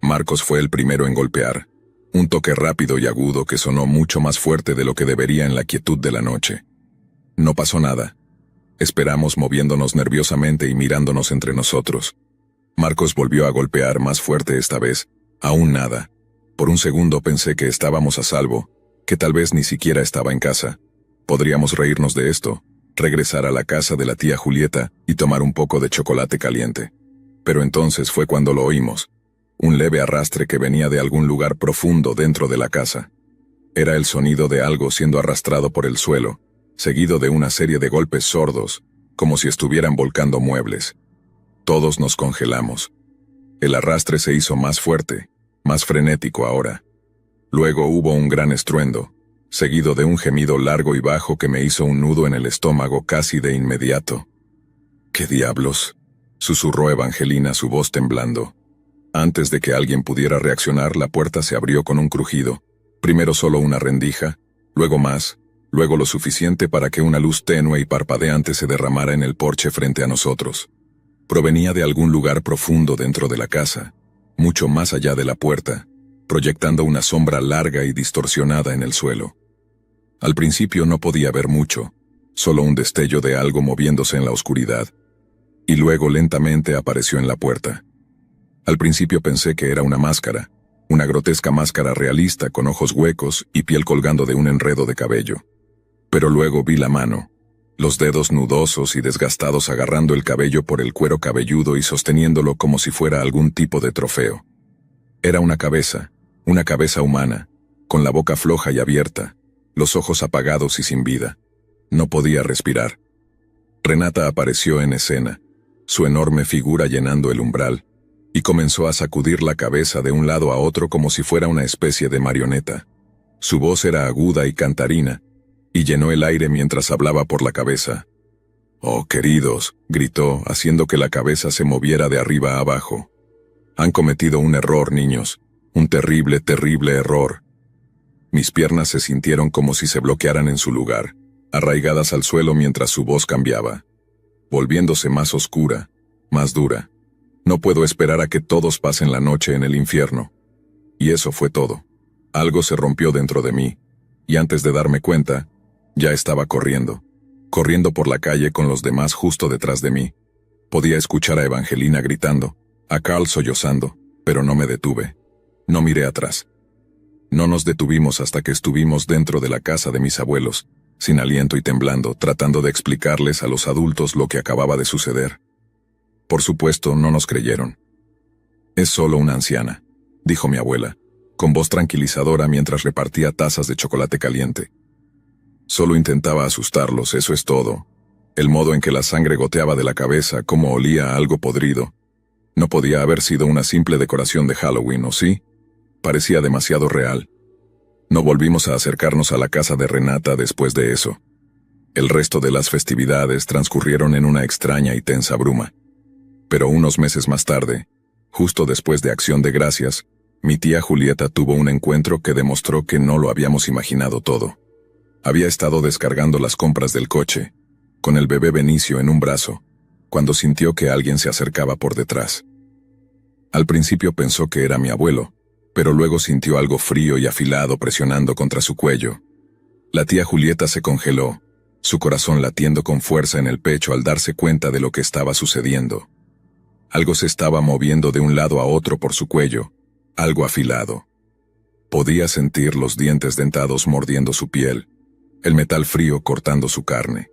Marcos fue el primero en golpear, un toque rápido y agudo que sonó mucho más fuerte de lo que debería en la quietud de la noche. No pasó nada. Esperamos moviéndonos nerviosamente y mirándonos entre nosotros. Marcos volvió a golpear más fuerte esta vez. Aún nada. Por un segundo pensé que estábamos a salvo, que tal vez ni siquiera estaba en casa. Podríamos reírnos de esto, regresar a la casa de la tía Julieta y tomar un poco de chocolate caliente. Pero entonces fue cuando lo oímos. Un leve arrastre que venía de algún lugar profundo dentro de la casa. Era el sonido de algo siendo arrastrado por el suelo, seguido de una serie de golpes sordos, como si estuvieran volcando muebles. Todos nos congelamos. El arrastre se hizo más fuerte, más frenético ahora. Luego hubo un gran estruendo, seguido de un gemido largo y bajo que me hizo un nudo en el estómago casi de inmediato. «¿Qué diablos?», susurró Evangelina, su voz temblando. Antes de que alguien pudiera reaccionar, la puerta se abrió con un crujido. Primero solo una rendija, luego más, luego lo suficiente para que una luz tenue y parpadeante se derramara en el porche frente a nosotros. Provenía de algún lugar profundo dentro de la casa, mucho más allá de la puerta, proyectando una sombra larga y distorsionada en el suelo. Al principio no podía ver mucho, solo un destello de algo moviéndose en la oscuridad, y luego lentamente apareció en la puerta. Al principio pensé que era una máscara, una grotesca máscara realista con ojos huecos y piel colgando de un enredo de cabello. Pero luego vi la mano, los dedos nudosos y desgastados agarrando el cabello por el cuero cabelludo y sosteniéndolo como si fuera algún tipo de trofeo. Era una cabeza humana, con la boca floja y abierta, los ojos apagados y sin vida. No podía respirar. Renata apareció en escena, su enorme figura llenando el umbral, y comenzó a sacudir la cabeza de un lado a otro como si fuera una especie de marioneta. Su voz era aguda y cantarina, y llenó el aire mientras hablaba por la cabeza. «Oh, queridos», gritó, haciendo que la cabeza se moviera de arriba a abajo. «Han cometido un error, niños, un terrible, terrible error». Mis piernas se sintieron como si se bloquearan en su lugar, arraigadas al suelo mientras su voz cambiaba, volviéndose más oscura, más dura. «No puedo esperar a que todos pasen la noche en el infierno». Y eso fue todo. Algo se rompió dentro de mí, y antes de darme cuenta, ya estaba corriendo por la calle con los demás justo detrás de mí. Podía escuchar a Evangelina gritando, a Carl sollozando, pero no me detuve. No miré atrás. No nos detuvimos hasta que estuvimos dentro de la casa de mis abuelos, sin aliento y temblando, tratando de explicarles a los adultos lo que acababa de suceder. Por supuesto, no nos creyeron. «Es solo una anciana», dijo mi abuela, con voz tranquilizadora mientras repartía tazas de chocolate caliente. «Solo intentaba asustarlos, eso es todo. El modo en que la sangre goteaba de la cabeza, cómo olía a algo podrido. No podía haber sido una simple decoración de Halloween, ¿o sí? Parecía demasiado real». No volvimos a acercarnos a la casa de Renata después de eso. El resto de las festividades transcurrieron en una extraña y tensa bruma. Pero unos meses más tarde, justo después de Acción de Gracias, mi tía Julieta tuvo un encuentro que demostró que no lo habíamos imaginado todo. Había estado descargando las compras del coche, con el bebé Benicio en un brazo, cuando sintió que alguien se acercaba por detrás. Al principio pensó que era mi abuelo, pero luego sintió algo frío y afilado presionando contra su cuello. La tía Julieta se congeló, su corazón latiendo con fuerza en el pecho al darse cuenta de lo que estaba sucediendo. Algo se estaba moviendo de un lado a otro por su cuello, algo afilado. Podía sentir los dientes dentados mordiendo su piel, el metal frío cortando su carne.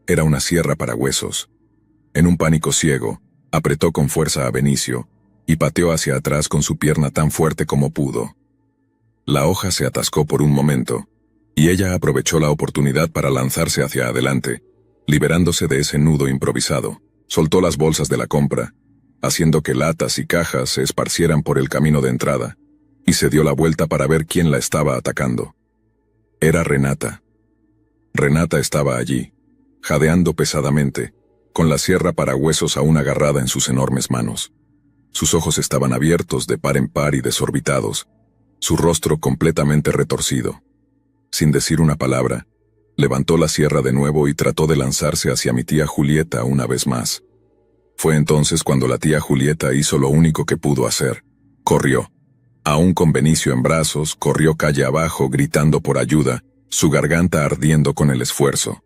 Era una sierra para huesos. En un pánico ciego, apretó con fuerza a Benicio y pateó hacia atrás con su pierna tan fuerte como pudo. La hoja se atascó por un momento, y ella aprovechó la oportunidad para lanzarse hacia adelante, liberándose de ese nudo improvisado. Soltó las bolsas de la compra, haciendo que latas y cajas se esparcieran por el camino de entrada, y se dio la vuelta para ver quién la estaba atacando. Era Renata. Renata estaba allí, jadeando pesadamente, con la sierra para huesos aún agarrada en sus enormes manos. Sus ojos estaban abiertos de par en par y desorbitados, su rostro completamente retorcido. Sin decir una palabra, levantó la sierra de nuevo y trató de lanzarse hacia mi tía Julieta una vez más. Fue entonces cuando la tía Julieta hizo lo único que pudo hacer. Corrió. Aún con Benicio en brazos, corrió calle abajo gritando por ayuda, su garganta ardiendo con el esfuerzo.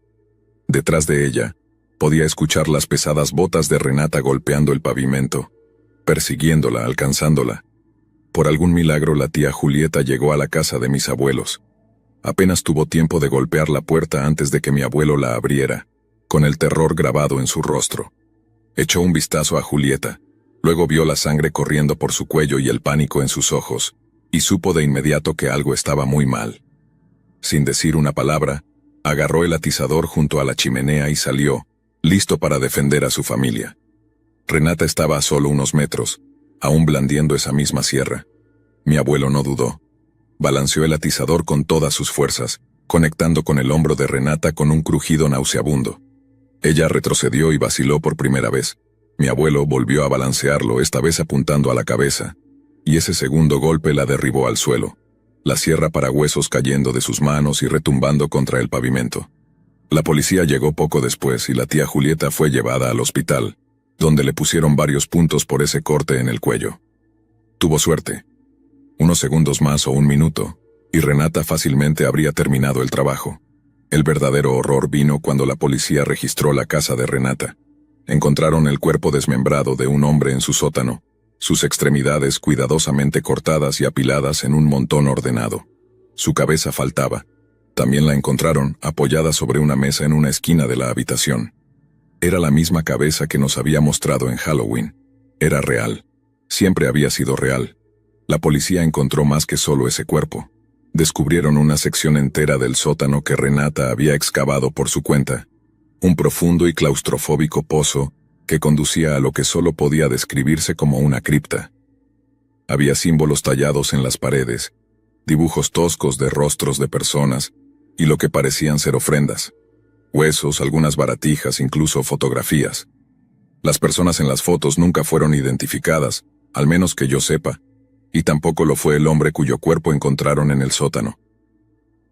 Detrás de ella, Podía escuchar las pesadas botas de Renata golpeando el pavimento, persiguiéndola, alcanzándola. Por algún milagro la tía Julieta llegó a la casa de mis abuelos. Apenas tuvo tiempo de golpear la puerta antes de que mi abuelo la abriera, con el terror grabado en su rostro. Echó un vistazo a Julieta, luego vio la sangre corriendo por su cuello y el pánico en sus ojos, y supo de inmediato que algo estaba muy mal. Sin decir una palabra, agarró el atizador junto a la chimenea y salió, listo para defender a su familia. Renata estaba a solo unos metros, aún blandiendo esa misma sierra. Mi abuelo no dudó. Balanceó el atizador con todas sus fuerzas, conectando con el hombro de Renata con un crujido nauseabundo. Ella retrocedió y vaciló por primera vez. Mi abuelo volvió a balancearlo, esta vez apuntando a la cabeza, y ese segundo golpe la derribó al suelo, la sierra para huesos cayendo de sus manos y retumbando contra el pavimento. La policía llegó poco después y la tía Julieta fue llevada al hospital, donde le pusieron varios puntos por ese corte en el cuello. Tuvo suerte. Unos segundos más o un minuto, y Renata fácilmente habría terminado el trabajo. El verdadero horror vino cuando la policía registró la casa de Renata. Encontraron el cuerpo desmembrado de un hombre en su sótano, sus extremidades cuidadosamente cortadas y apiladas en un montón ordenado. Su cabeza faltaba. También la encontraron apoyada sobre una mesa en una esquina de la habitación. Era la misma cabeza que nos había mostrado en Halloween. Era real. Siempre había sido real. La policía encontró más que solo ese cuerpo. Descubrieron una sección entera del sótano que Renata había excavado por su cuenta. Un profundo y claustrofóbico pozo que conducía a lo que solo podía describirse como una cripta. Había símbolos tallados en las paredes, dibujos toscos de rostros de personas y lo que parecían ser ofrendas. Huesos, algunas baratijas, incluso fotografías. Las personas en las fotos nunca fueron identificadas, al menos que yo sepa, y tampoco lo fue el hombre cuyo cuerpo encontraron en el sótano.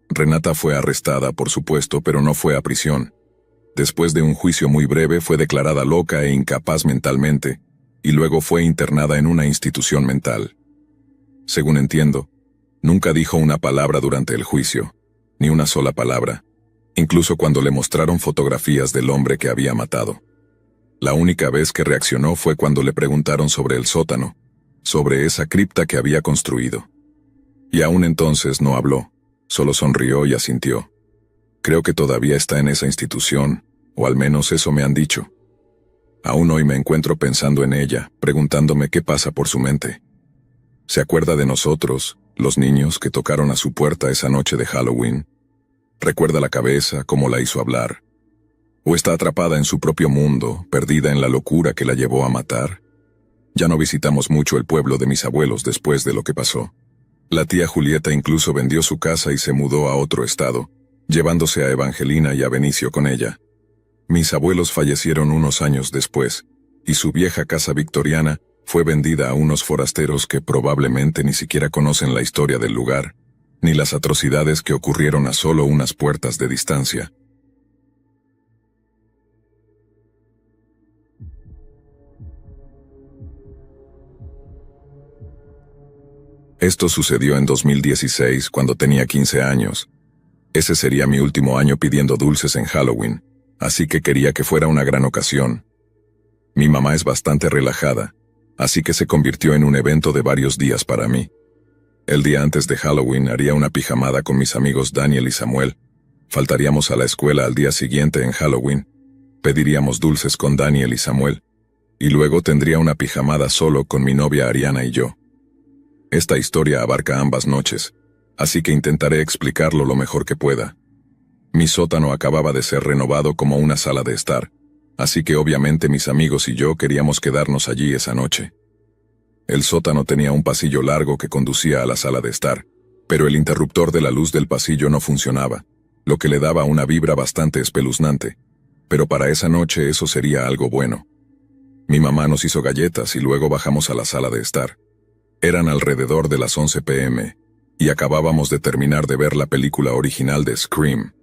Renata fue arrestada, por supuesto, pero no fue a prisión. Después de un juicio muy breve fue declarada loca e incapaz mentalmente, y luego fue internada en una institución mental. Según entiendo, nunca dijo una palabra durante el juicio, ni una sola palabra, incluso cuando le mostraron fotografías del hombre que había matado. La única vez que reaccionó fue cuando le preguntaron sobre el sótano, sobre esa cripta que había construido. Y aún entonces no habló, solo sonrió y asintió. Creo que todavía está en esa institución, o al menos eso me han dicho. Aún hoy me encuentro pensando en ella, preguntándome qué pasa por su mente. ¿Se acuerda de nosotros, los niños que tocaron a su puerta esa noche de Halloween? ¿Recuerda la cabeza, cómo la hizo hablar? ¿O está atrapada en su propio mundo, perdida en la locura que la llevó a matar? Ya no visitamos mucho el pueblo de mis abuelos después de lo que pasó. La tía Julieta incluso vendió su casa y se mudó a otro estado, llevándose a Evangelina y a Benicio con ella. Mis abuelos fallecieron unos años después, y su vieja casa victoriana fue vendida a unos forasteros que probablemente ni siquiera conocen la historia del lugar, ni las atrocidades que ocurrieron a solo unas puertas de distancia. Esto sucedió en 2016, cuando tenía 15 años. Ese sería mi último año pidiendo dulces en Halloween, así que quería que fuera una gran ocasión. Mi mamá es bastante relajada, así que se convirtió en un evento de varios días para mí. El día antes de Halloween haría una pijamada con mis amigos Daniel y Samuel. Faltaríamos a la escuela al día siguiente en Halloween. Pediríamos dulces con Daniel y Samuel. Y luego tendría una pijamada solo con mi novia Ariana y yo. Esta historia abarca ambas noches, así que intentaré explicarlo lo mejor que pueda. Mi sótano acababa de ser renovado como una sala de estar, así que obviamente mis amigos y yo queríamos quedarnos allí esa noche. El sótano tenía un pasillo largo que conducía a la sala de estar, pero el interruptor de la luz del pasillo no funcionaba, lo que le daba una vibra bastante espeluznante. Pero para esa noche eso sería algo bueno. Mi mamá nos hizo galletas y luego bajamos a la sala de estar. Eran alrededor de las 11 p.m., y acabábamos de terminar de ver la película original de Scream.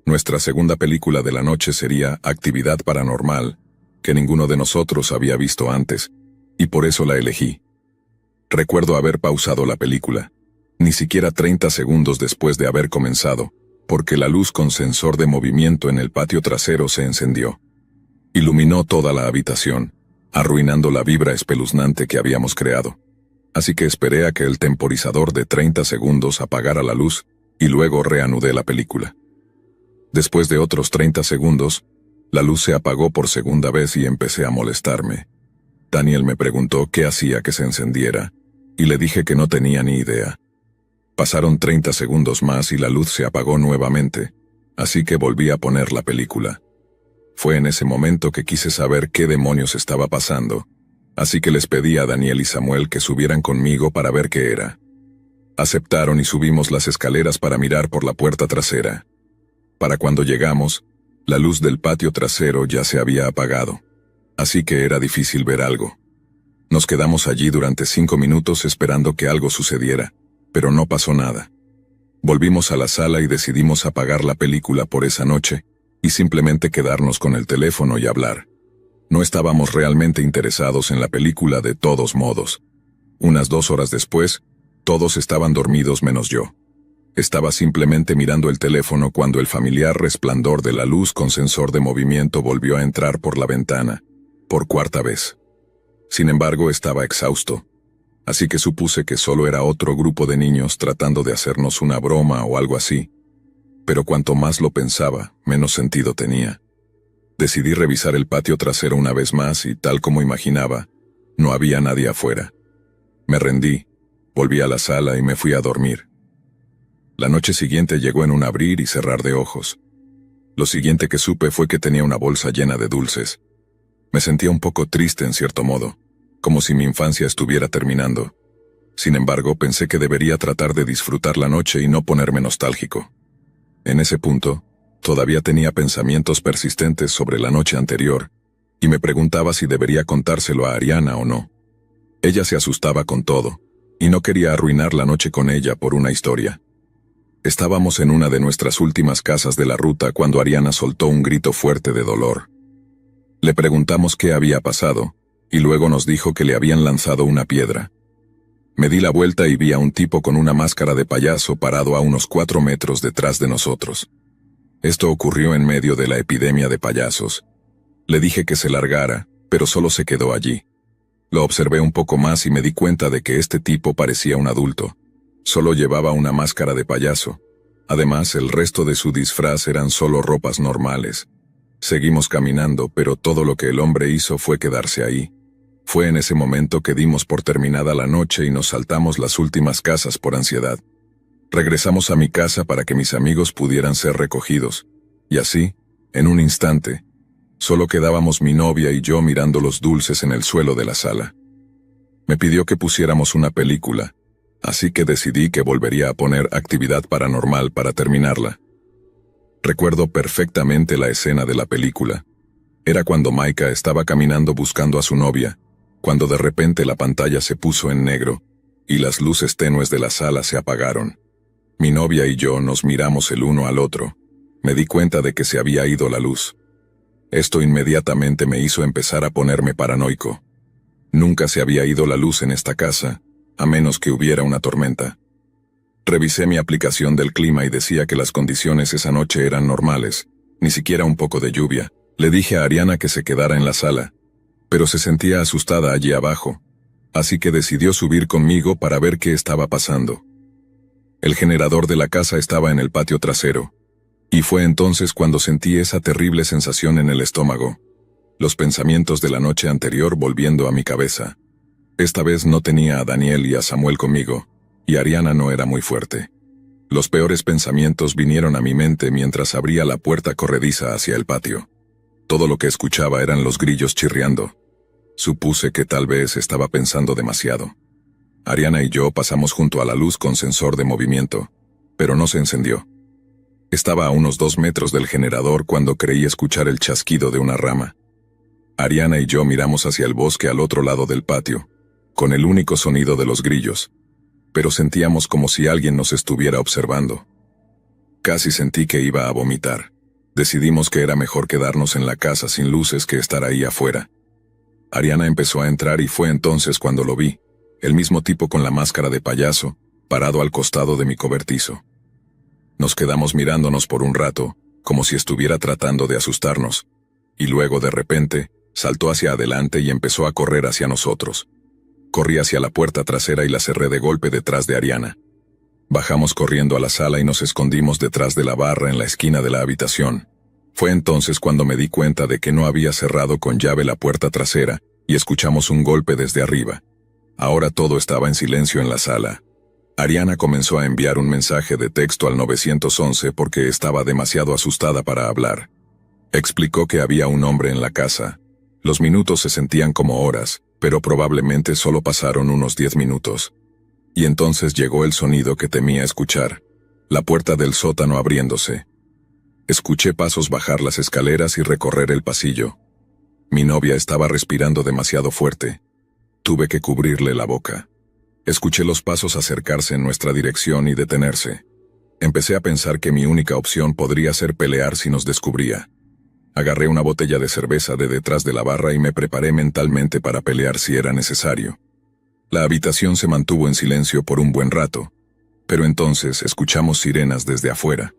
Nuestra segunda película de la noche sería Actividad Paranormal, que ninguno de nosotros había visto antes, y por eso la elegí. Recuerdo haber pausado la película, ni siquiera 30 segundos después de haber comenzado, porque la luz con sensor de movimiento en el patio trasero se encendió. Iluminó toda la habitación, arruinando la vibra espeluznante que habíamos creado. Así que esperé a que el temporizador de 30 segundos apagara la luz, y luego reanudé la película. Después de otros 30 segundos, la luz se apagó por segunda vez y empecé a molestarme. Daniel me preguntó qué hacía que se encendiera, y le dije que no tenía ni idea. Pasaron 30 segundos más y la luz se apagó nuevamente, así que volví a poner la película. Fue en ese momento que quise saber qué demonios estaba pasando, así que les pedí a Daniel y Samuel que subieran conmigo para ver qué era. Aceptaron y subimos las escaleras para mirar por la puerta trasera. Para cuando llegamos, la luz del patio trasero ya se había apagado, así que era difícil ver algo. Nos quedamos allí durante 5 minutos esperando que algo sucediera, pero no pasó nada. Volvimos a la sala y decidimos apagar la película por esa noche, y simplemente quedarnos con el teléfono y hablar. No estábamos realmente interesados en la película de todos modos. Unas 2 horas después, todos estaban dormidos menos yo. Estaba simplemente mirando el teléfono cuando el familiar resplandor de la luz con sensor de movimiento volvió a entrar por la ventana, por 4ª vez. Sin embargo, estaba exhausto, así que supuse que solo era otro grupo de niños tratando de hacernos una broma o algo así. Pero cuanto más lo pensaba, menos sentido tenía. Decidí revisar el patio trasero una vez más y, tal como imaginaba, no había nadie afuera. Me rendí, volví a la sala y me fui a dormir. La noche siguiente llegó en un abrir y cerrar de ojos. Lo siguiente que supe fue que tenía una bolsa llena de dulces. Me sentía un poco triste en cierto modo, como si mi infancia estuviera terminando. Sin embargo, pensé que debería tratar de disfrutar la noche y no ponerme nostálgico. En ese punto, todavía tenía pensamientos persistentes sobre la noche anterior, y me preguntaba si debería contárselo a Ariana o no. Ella se asustaba con todo, y no quería arruinar la noche con ella por una historia. Estábamos en una de nuestras últimas casas de la ruta cuando Ariana soltó un grito fuerte de dolor. Le preguntamos qué había pasado, y luego nos dijo que le habían lanzado una piedra. Me di la vuelta y vi a un tipo con una máscara de payaso parado a unos 4 metros detrás de nosotros. Esto ocurrió en medio de la epidemia de payasos. Le dije que se largara, pero solo se quedó allí. Lo observé un poco más y me di cuenta de que este tipo parecía un adulto. Solo llevaba una máscara de payaso. Además, el resto de su disfraz eran solo ropas normales. Seguimos caminando, pero todo lo que el hombre hizo fue quedarse ahí. Fue en ese momento que dimos por terminada la noche y nos saltamos las últimas casas por ansiedad. Regresamos a mi casa para que mis amigos pudieran ser recogidos. Y así, en un instante, solo quedábamos mi novia y yo mirando los dulces en el suelo de la sala. Me pidió que pusiéramos una película, así que decidí que volvería a poner Actividad Paranormal para terminarla. Recuerdo perfectamente la escena de la película. Era cuando Maika estaba caminando buscando a su novia, cuando de repente la pantalla se puso en negro, y las luces tenues de la sala se apagaron. Mi novia y yo nos miramos el uno al otro. Me di cuenta de que se había ido la luz. Esto inmediatamente me hizo empezar a ponerme paranoico. Nunca se había ido la luz en esta casa, a menos que hubiera una tormenta. Revisé mi aplicación del clima y decía que las condiciones esa noche eran normales, ni siquiera un poco de lluvia. Le dije a Ariana que se quedara en la sala, pero se sentía asustada allí abajo, así que decidió subir conmigo para ver qué estaba pasando. El generador de la casa estaba en el patio trasero, y fue entonces cuando sentí esa terrible sensación en el estómago, los pensamientos de la noche anterior volviendo a mi cabeza. Esta vez no tenía a Daniel y a Samuel conmigo, y Ariana no era muy fuerte. Los peores pensamientos vinieron a mi mente mientras abría la puerta corrediza hacia el patio. Todo lo que escuchaba eran los grillos chirriando. Supuse que tal vez estaba pensando demasiado. Ariana y yo pasamos junto a la luz con sensor de movimiento, pero no se encendió. Estaba a unos 2 metros del generador cuando creí escuchar el chasquido de una rama. Ariana y yo miramos hacia el bosque al otro lado del patio, con el único sonido de los grillos, pero sentíamos como si alguien nos estuviera observando. Casi sentí que iba a vomitar. Decidimos que era mejor quedarnos en la casa sin luces que estar ahí afuera. Ariana empezó a entrar y fue entonces cuando lo vi, el mismo tipo con la máscara de payaso, parado al costado de mi cobertizo. Nos quedamos mirándonos por un rato, como si estuviera tratando de asustarnos. y luego de repente, saltó hacia adelante y empezó a correr hacia nosotros. Corrí hacia la puerta trasera y la cerré de golpe detrás de Ariana. Bajamos corriendo a la sala y nos escondimos detrás de la barra en la esquina de la habitación. Fue entonces cuando me di cuenta de que no había cerrado con llave la puerta trasera y escuchamos un golpe desde arriba. Ahora todo estaba en silencio en la sala. Ariana comenzó a enviar un mensaje de texto al 911 porque estaba demasiado asustada para hablar. Explicó que había un hombre en la casa. Los minutos se sentían como horas, pero probablemente solo pasaron unos 10 minutos. Y entonces llegó el sonido que temía escuchar: la puerta del sótano abriéndose. Escuché pasos bajar las escaleras y recorrer el pasillo. Mi novia estaba respirando demasiado fuerte. Tuve que cubrirle la boca. Escuché los pasos acercarse en nuestra dirección y detenerse. Empecé a pensar que mi única opción podría ser pelear si nos descubría. Agarré una botella de cerveza de detrás de la barra y me preparé mentalmente para pelear si era necesario. La habitación se mantuvo en silencio por un buen rato, pero entonces escuchamos sirenas desde afuera.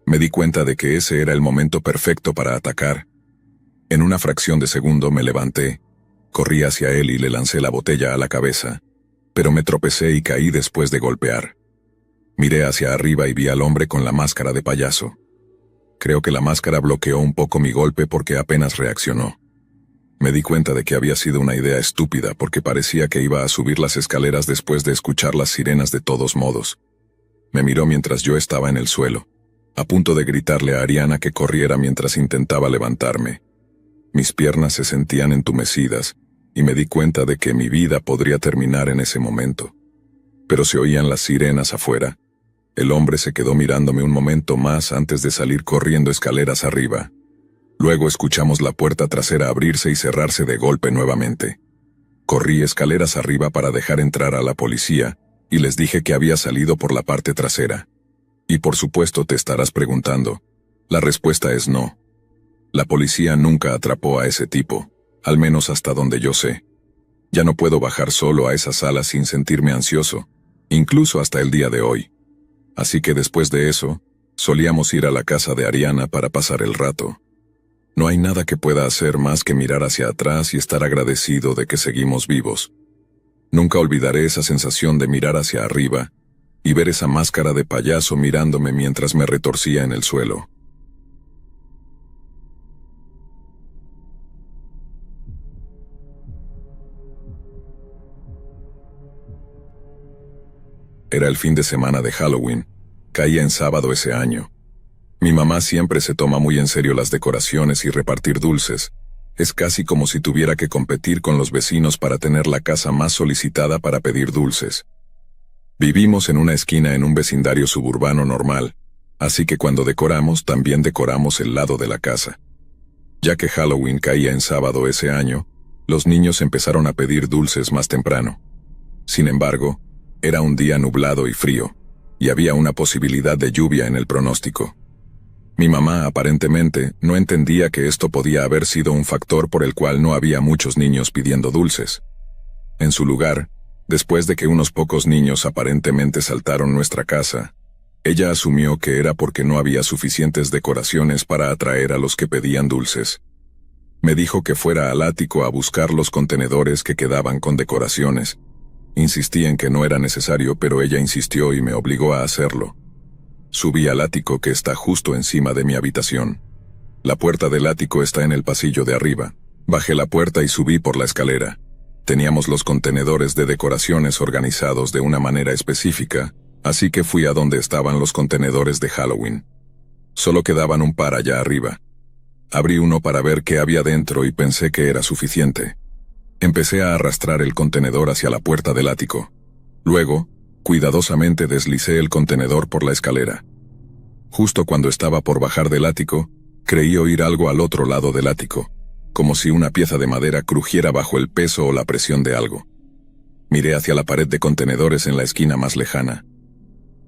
Me di cuenta de que ese era el momento perfecto para atacar. En una fracción de segundo me levanté, corrí hacia él y le lancé la botella a la cabeza, pero me tropecé y caí después de golpear. Miré hacia arriba y vi al hombre con la máscara de payaso. Creo que la máscara bloqueó un poco mi golpe porque apenas reaccionó. Me di cuenta de que había sido una idea estúpida porque parecía que iba a subir las escaleras después de escuchar las sirenas de todos modos. Me miró mientras yo estaba en el suelo, a punto de gritarle a Ariana que corriera mientras intentaba levantarme. Mis piernas se sentían entumecidas y me di cuenta de que mi vida podría terminar en ese momento. Pero se oían las sirenas afuera. El hombre se quedó mirándome un momento más antes de salir corriendo escaleras arriba. Luego escuchamos la puerta trasera abrirse y cerrarse de golpe nuevamente. Corrí escaleras arriba para dejar entrar a la policía y les dije que había salido por la parte trasera. Y por supuesto te estarás preguntando. La respuesta es no. La policía nunca atrapó a ese tipo, al menos hasta donde yo sé. Ya no puedo bajar solo a esa sala sin sentirme ansioso, incluso hasta el día de hoy. Así que después de eso, solíamos ir a la casa de Ariana para pasar el rato. No hay nada que pueda hacer más que mirar hacia atrás y estar agradecido de que seguimos vivos. Nunca olvidaré esa sensación de mirar hacia arriba y ver esa máscara de payaso mirándome mientras me retorcía en el suelo. Era el fin de semana de Halloween. Caía en sábado ese año. Mi mamá siempre se toma muy en serio las decoraciones y repartir dulces. Es casi como si tuviera que competir con los vecinos para tener la casa más solicitada para pedir dulces. Vivimos en una esquina en un vecindario suburbano normal, así que cuando decoramos también decoramos el lado de la casa. Ya que Halloween caía en sábado ese año, los niños empezaron a pedir dulces más temprano. Sin embargo, era un día nublado y frío, y había una posibilidad de lluvia en el pronóstico. Mi mamá aparentemente no entendía que esto podía haber sido un factor por el cual no había muchos niños pidiendo dulces. En su lugar, después de que unos pocos niños aparentemente saltaron nuestra casa, ella asumió que era porque no había suficientes decoraciones para atraer a los que pedían dulces. Me dijo que fuera al ático a buscar los contenedores que quedaban con decoraciones. Insistí en que no era necesario, pero ella insistió y me obligó a hacerlo. Subí al ático que está justo encima de mi habitación. La puerta del ático está en el pasillo de arriba. Bajé la puerta y subí por la escalera. Teníamos los contenedores de decoraciones organizados de una manera específica, así que fui a donde estaban los contenedores de Halloween. Solo quedaban un par allá arriba. Abrí uno para ver qué había dentro y pensé que era suficiente. Empecé a arrastrar el contenedor hacia la puerta del ático. Luego, cuidadosamente deslicé el contenedor por la escalera. Justo cuando estaba por bajar del ático, creí oír algo al otro lado del ático, como si una pieza de madera crujiera bajo el peso o la presión de algo. Miré hacia la pared de contenedores en la esquina más lejana.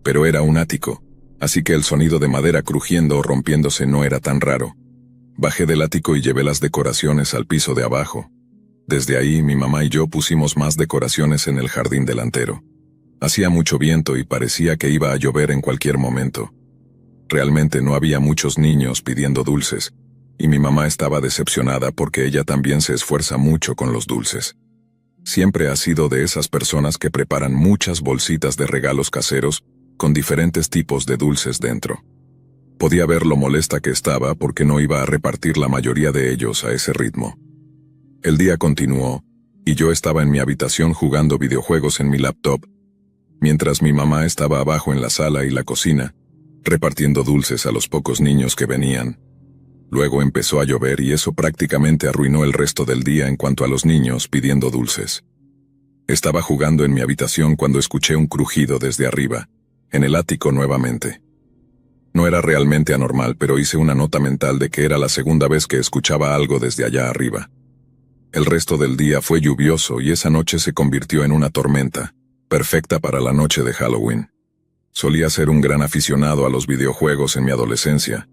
Pero era un ático, así que el sonido de madera crujiendo o rompiéndose no era tan raro. Bajé del ático y llevé las decoraciones al piso de abajo. Desde ahí mi mamá y yo pusimos más decoraciones en el jardín delantero. Hacía mucho viento y parecía que iba a llover en cualquier momento. Realmente no había muchos niños pidiendo dulces, y mi mamá estaba decepcionada porque ella también se esfuerza mucho con los dulces. Siempre ha sido de esas personas que preparan muchas bolsitas de regalos caseros con diferentes tipos de dulces dentro. Podía ver lo molesta que estaba porque no iba a repartir la mayoría de ellos a ese ritmo. El día continuó, y yo estaba en mi habitación jugando videojuegos en mi laptop, mientras mi mamá estaba abajo en la sala y la cocina, repartiendo dulces a los pocos niños que venían. Luego empezó a llover y eso prácticamente arruinó el resto del día en cuanto a los niños pidiendo dulces. Estaba jugando en mi habitación cuando escuché un crujido desde arriba, en el ático nuevamente. No era realmente anormal, pero hice una nota mental de que era la segunda vez que escuchaba algo desde allá arriba. El resto del día fue lluvioso y esa noche se convirtió en una tormenta, perfecta para la noche de Halloween. Solía ser un gran aficionado a los videojuegos en mi adolescencia,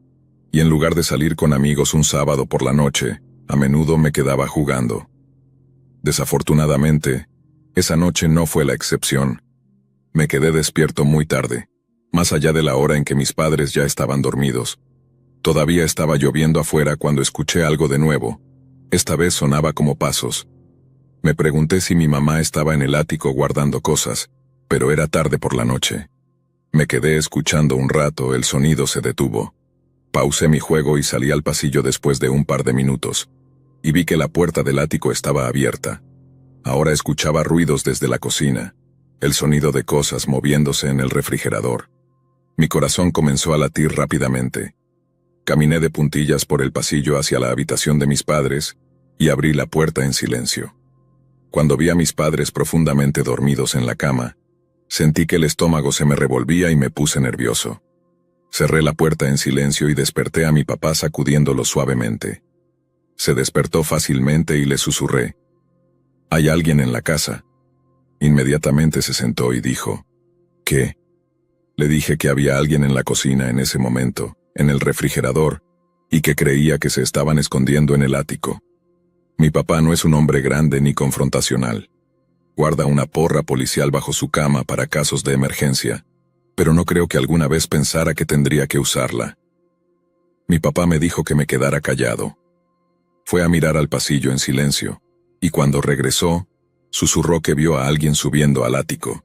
y en lugar de salir con amigos un sábado por la noche, a menudo me quedaba jugando. Desafortunadamente, esa noche no fue la excepción. Me quedé despierto muy tarde, más allá de la hora en que mis padres ya estaban dormidos. Todavía estaba lloviendo afuera cuando escuché algo de nuevo. Esta vez sonaba como pasos. Me pregunté si mi mamá estaba en el ático guardando cosas, pero era tarde por la noche. Me quedé escuchando un rato, el sonido se detuvo. Pausé mi juego y salí al pasillo después de un par de minutos, y vi que la puerta del ático estaba abierta. Ahora escuchaba ruidos desde la cocina, el sonido de cosas moviéndose en el refrigerador. Mi corazón comenzó a latir rápidamente. Caminé de puntillas por el pasillo hacia la habitación de mis padres y abrí la puerta en silencio. Cuando vi a mis padres profundamente dormidos en la cama, sentí que el estómago se me revolvía y me puse nervioso. Cerré la puerta en silencio y desperté a mi papá sacudiéndolo suavemente. Se despertó fácilmente y le susurré: «¿Hay alguien en la casa?». Inmediatamente se sentó y dijo: «¿Qué?». Le dije que había alguien en la cocina en ese momento, en el refrigerador, y que creía que se estaban escondiendo en el ático. Mi papá no es un hombre grande ni confrontacional. Guarda una porra policial bajo su cama para casos de emergencia, pero no creo que alguna vez pensara que tendría que usarla. Mi papá me dijo que me quedara callado. Fue a mirar al pasillo en silencio, y cuando regresó, susurró que vio a alguien subiendo al ático.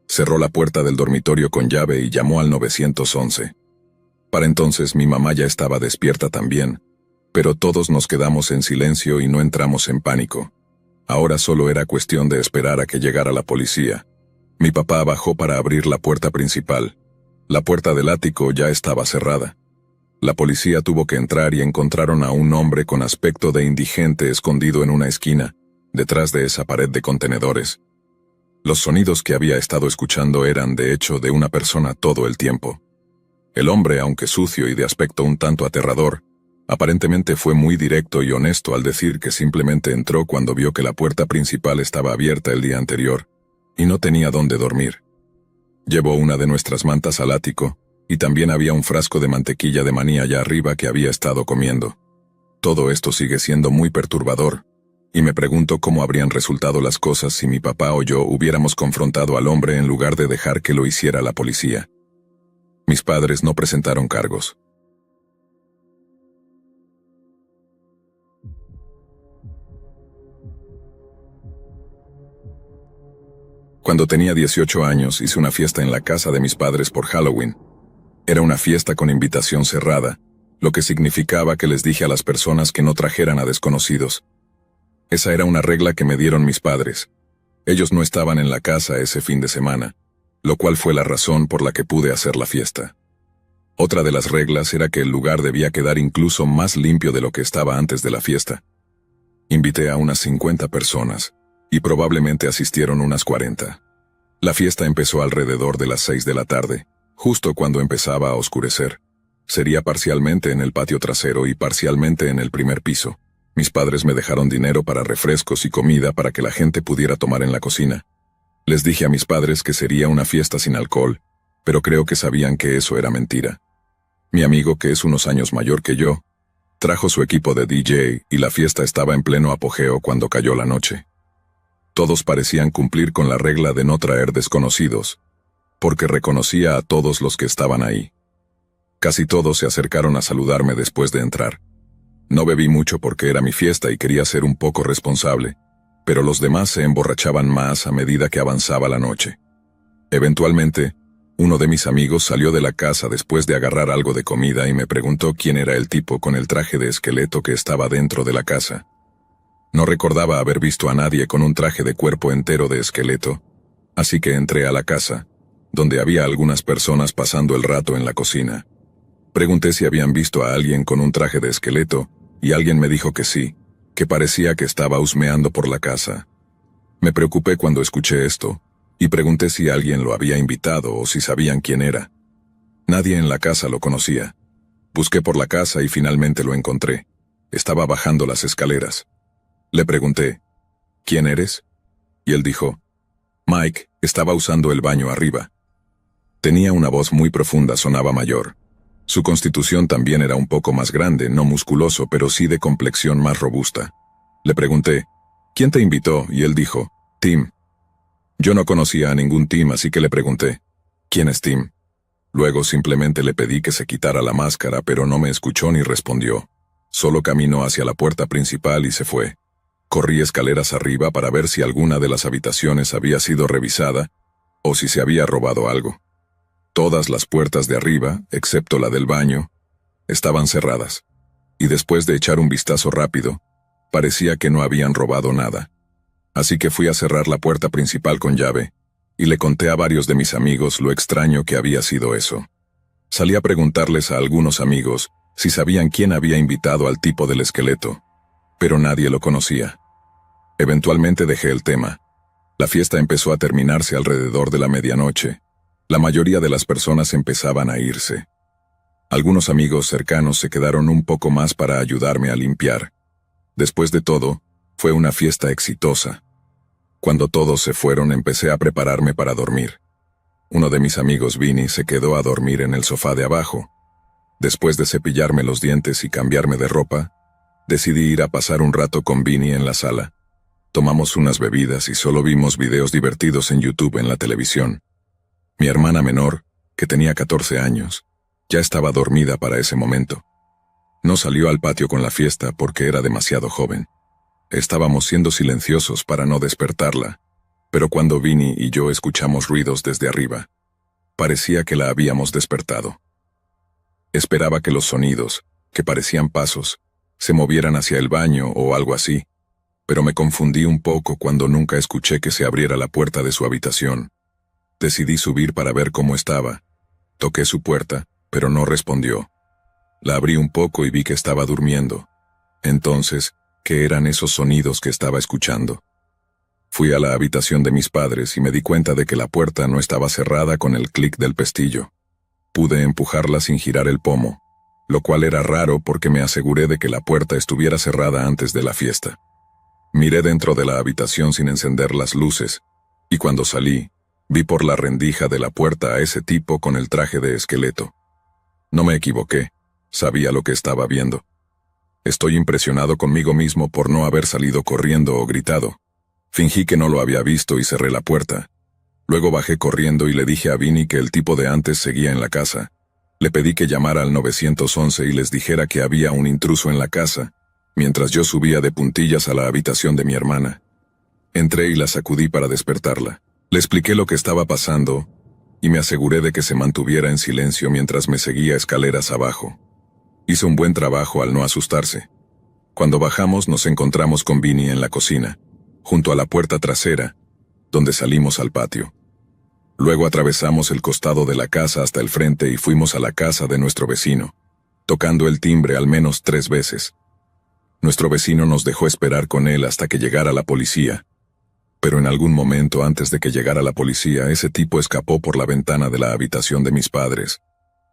Cerró la puerta del dormitorio con llave y llamó al 911. Para entonces mi mamá ya estaba despierta también, pero todos nos quedamos en silencio y no entramos en pánico. Ahora solo era cuestión de esperar a que llegara la policía. Mi papá bajó para abrir la puerta principal. La puerta del ático ya estaba cerrada. La policía tuvo que entrar y encontraron a un hombre con aspecto de indigente escondido en una esquina, detrás de esa pared de contenedores. Los sonidos que había estado escuchando eran, de hecho, de una persona todo el tiempo. El hombre, aunque sucio y de aspecto un tanto aterrador, aparentemente fue muy directo y honesto al decir que simplemente entró cuando vio que la puerta principal estaba abierta el día anterior, y no tenía dónde dormir. Llevó una de nuestras mantas al ático, y también había un frasco de mantequilla de maní allá arriba que había estado comiendo. Todo esto sigue siendo muy perturbador, y me pregunto cómo habrían resultado las cosas si mi papá o yo hubiéramos confrontado al hombre en lugar de dejar que lo hiciera la policía. Mis padres no presentaron cargos. Cuando tenía 18 años hice una fiesta en la casa de mis padres por Halloween. Era una fiesta con invitación cerrada, lo que significaba que les dije a las personas que no trajeran a desconocidos. Esa era una regla que me dieron mis padres. Ellos no estaban en la casa ese fin de semana, lo cual fue la razón por la que pude hacer la fiesta. Otra de las reglas era que el lugar debía quedar incluso más limpio de lo que estaba antes de la fiesta. Invité a unas 50 personas, y probablemente asistieron unas 40. La fiesta empezó alrededor de las 6 de la tarde, justo cuando empezaba a oscurecer. Sería parcialmente en el patio trasero y parcialmente en el primer piso. Mis padres me dejaron dinero para refrescos y comida para que la gente pudiera tomar en la cocina. Les dije a mis padres que sería una fiesta sin alcohol, pero creo que sabían que eso era mentira. Mi amigo, que es unos años mayor que yo, trajo su equipo de DJ y la fiesta estaba en pleno apogeo cuando cayó la noche. Todos parecían cumplir con la regla de no traer desconocidos, porque reconocía a todos los que estaban ahí. Casi todos se acercaron a saludarme después de entrar. No bebí mucho porque era mi fiesta y quería ser un poco responsable, pero los demás se emborrachaban más a medida que avanzaba la noche. Eventualmente, uno de mis amigos salió de la casa después de agarrar algo de comida y me preguntó quién era el tipo con el traje de esqueleto que estaba dentro de la casa. No recordaba haber visto a nadie con un traje de cuerpo entero de esqueleto, así que entré a la casa, donde había algunas personas pasando el rato en la cocina. Pregunté si habían visto a alguien con un traje de esqueleto, y alguien me dijo que sí, que parecía que estaba husmeando por la casa. Me preocupé cuando escuché esto, y pregunté si alguien lo había invitado o si sabían quién era. Nadie en la casa lo conocía. Busqué por la casa y finalmente lo encontré. Estaba bajando las escaleras. Le pregunté, ¿quién eres? Y él dijo, Mike, estaba usando el baño arriba. Tenía una voz muy profunda, sonaba mayor. Su constitución también era un poco más grande, no musculoso, pero sí de complexión más robusta. Le pregunté, ¿quién te invitó? Y él dijo, Tim. Yo no conocía a ningún Tim, así que le pregunté, ¿quién es Tim? Luego simplemente le pedí que se quitara la máscara, pero no me escuchó ni respondió. Solo caminó hacia la puerta principal y se fue. Corrí escaleras arriba para ver si alguna de las habitaciones había sido revisada o si se había robado algo. Todas las puertas de arriba, excepto la del baño, estaban cerradas, y después de echar un vistazo rápido, parecía que no habían robado nada. Así que fui a cerrar la puerta principal con llave, y le conté a varios de mis amigos lo extraño que había sido eso. Salí a preguntarles a algunos amigos si sabían quién había invitado al tipo del esqueleto, pero nadie lo conocía. Eventualmente dejé el tema. La fiesta empezó a terminarse alrededor de la medianoche. La mayoría de las personas empezaban a irse. Algunos amigos cercanos se quedaron un poco más para ayudarme a limpiar. Después de todo, fue una fiesta exitosa. Cuando todos se fueron, empecé a prepararme para dormir. Uno de mis amigos, Vinny, se quedó a dormir en el sofá de abajo. Después de cepillarme los dientes y cambiarme de ropa, decidí ir a pasar un rato con Vinny en la sala. Tomamos unas bebidas y solo vimos videos divertidos en YouTube en la televisión. Mi hermana menor, que tenía 14 años, ya estaba dormida para ese momento. No salió al patio con la fiesta porque era demasiado joven. Estábamos siendo silenciosos para no despertarla, pero cuando Vinny y yo escuchamos ruidos desde arriba, parecía que la habíamos despertado. Esperaba que los sonidos, que parecían pasos, se movieran hacia el baño o algo así, pero me confundí un poco cuando nunca escuché que se abriera la puerta de su habitación. Decidí subir para ver cómo estaba. Toqué su puerta, pero no respondió. La abrí un poco y vi que estaba durmiendo. Entonces, ¿qué eran esos sonidos que estaba escuchando? Fui a la habitación de mis padres y me di cuenta de que la puerta no estaba cerrada con el clic del pestillo. Pude empujarla sin girar el pomo, lo cual era raro porque me aseguré de que la puerta estuviera cerrada antes de la fiesta. Miré dentro de la habitación sin encender las luces, y cuando salí, vi por la rendija de la puerta a ese tipo con el traje de esqueleto. No me equivoqué, sabía lo que estaba viendo. Estoy impresionado conmigo mismo por no haber salido corriendo o gritado. Fingí que no lo había visto y cerré la puerta. Luego bajé corriendo y le dije a Vinny que el tipo de antes seguía en la casa. Le pedí que llamara al 911 y les dijera que había un intruso en la casa, mientras yo subía de puntillas a la habitación de mi hermana. Entré y la sacudí para despertarla. Le expliqué lo que estaba pasando, y me aseguré de que se mantuviera en silencio mientras me seguía escaleras abajo. Hizo un buen trabajo al no asustarse. Cuando bajamos nos encontramos con Vinny en la cocina, junto a la puerta trasera, donde salimos al patio. Luego atravesamos el costado de la casa hasta el frente y fuimos a la casa de nuestro vecino, tocando el timbre al menos 3 veces. Nuestro vecino nos dejó esperar con él hasta que llegara la policía. Pero en algún momento antes de que llegara la policía, ese tipo escapó por la ventana de la habitación de mis padres.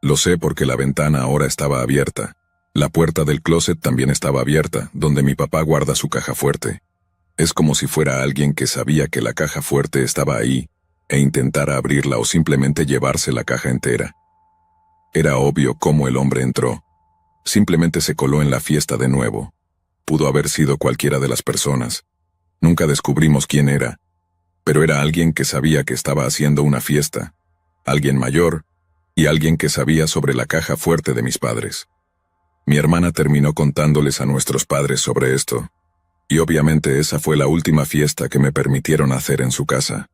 Lo sé porque la ventana ahora estaba abierta. La puerta del closet también estaba abierta, donde mi papá guarda su caja fuerte. Es como si fuera alguien que sabía que la caja fuerte estaba ahí, e intentara abrirla o simplemente llevarse la caja entera. Era obvio cómo el hombre entró. Simplemente se coló en la fiesta de nuevo. Pudo haber sido cualquiera de las personas. Nunca descubrimos quién era, pero era alguien que sabía que estaba haciendo una fiesta, alguien mayor, y alguien que sabía sobre la caja fuerte de mis padres. Mi hermana terminó contándoles a nuestros padres sobre esto, y obviamente esa fue la última fiesta que me permitieron hacer en su casa.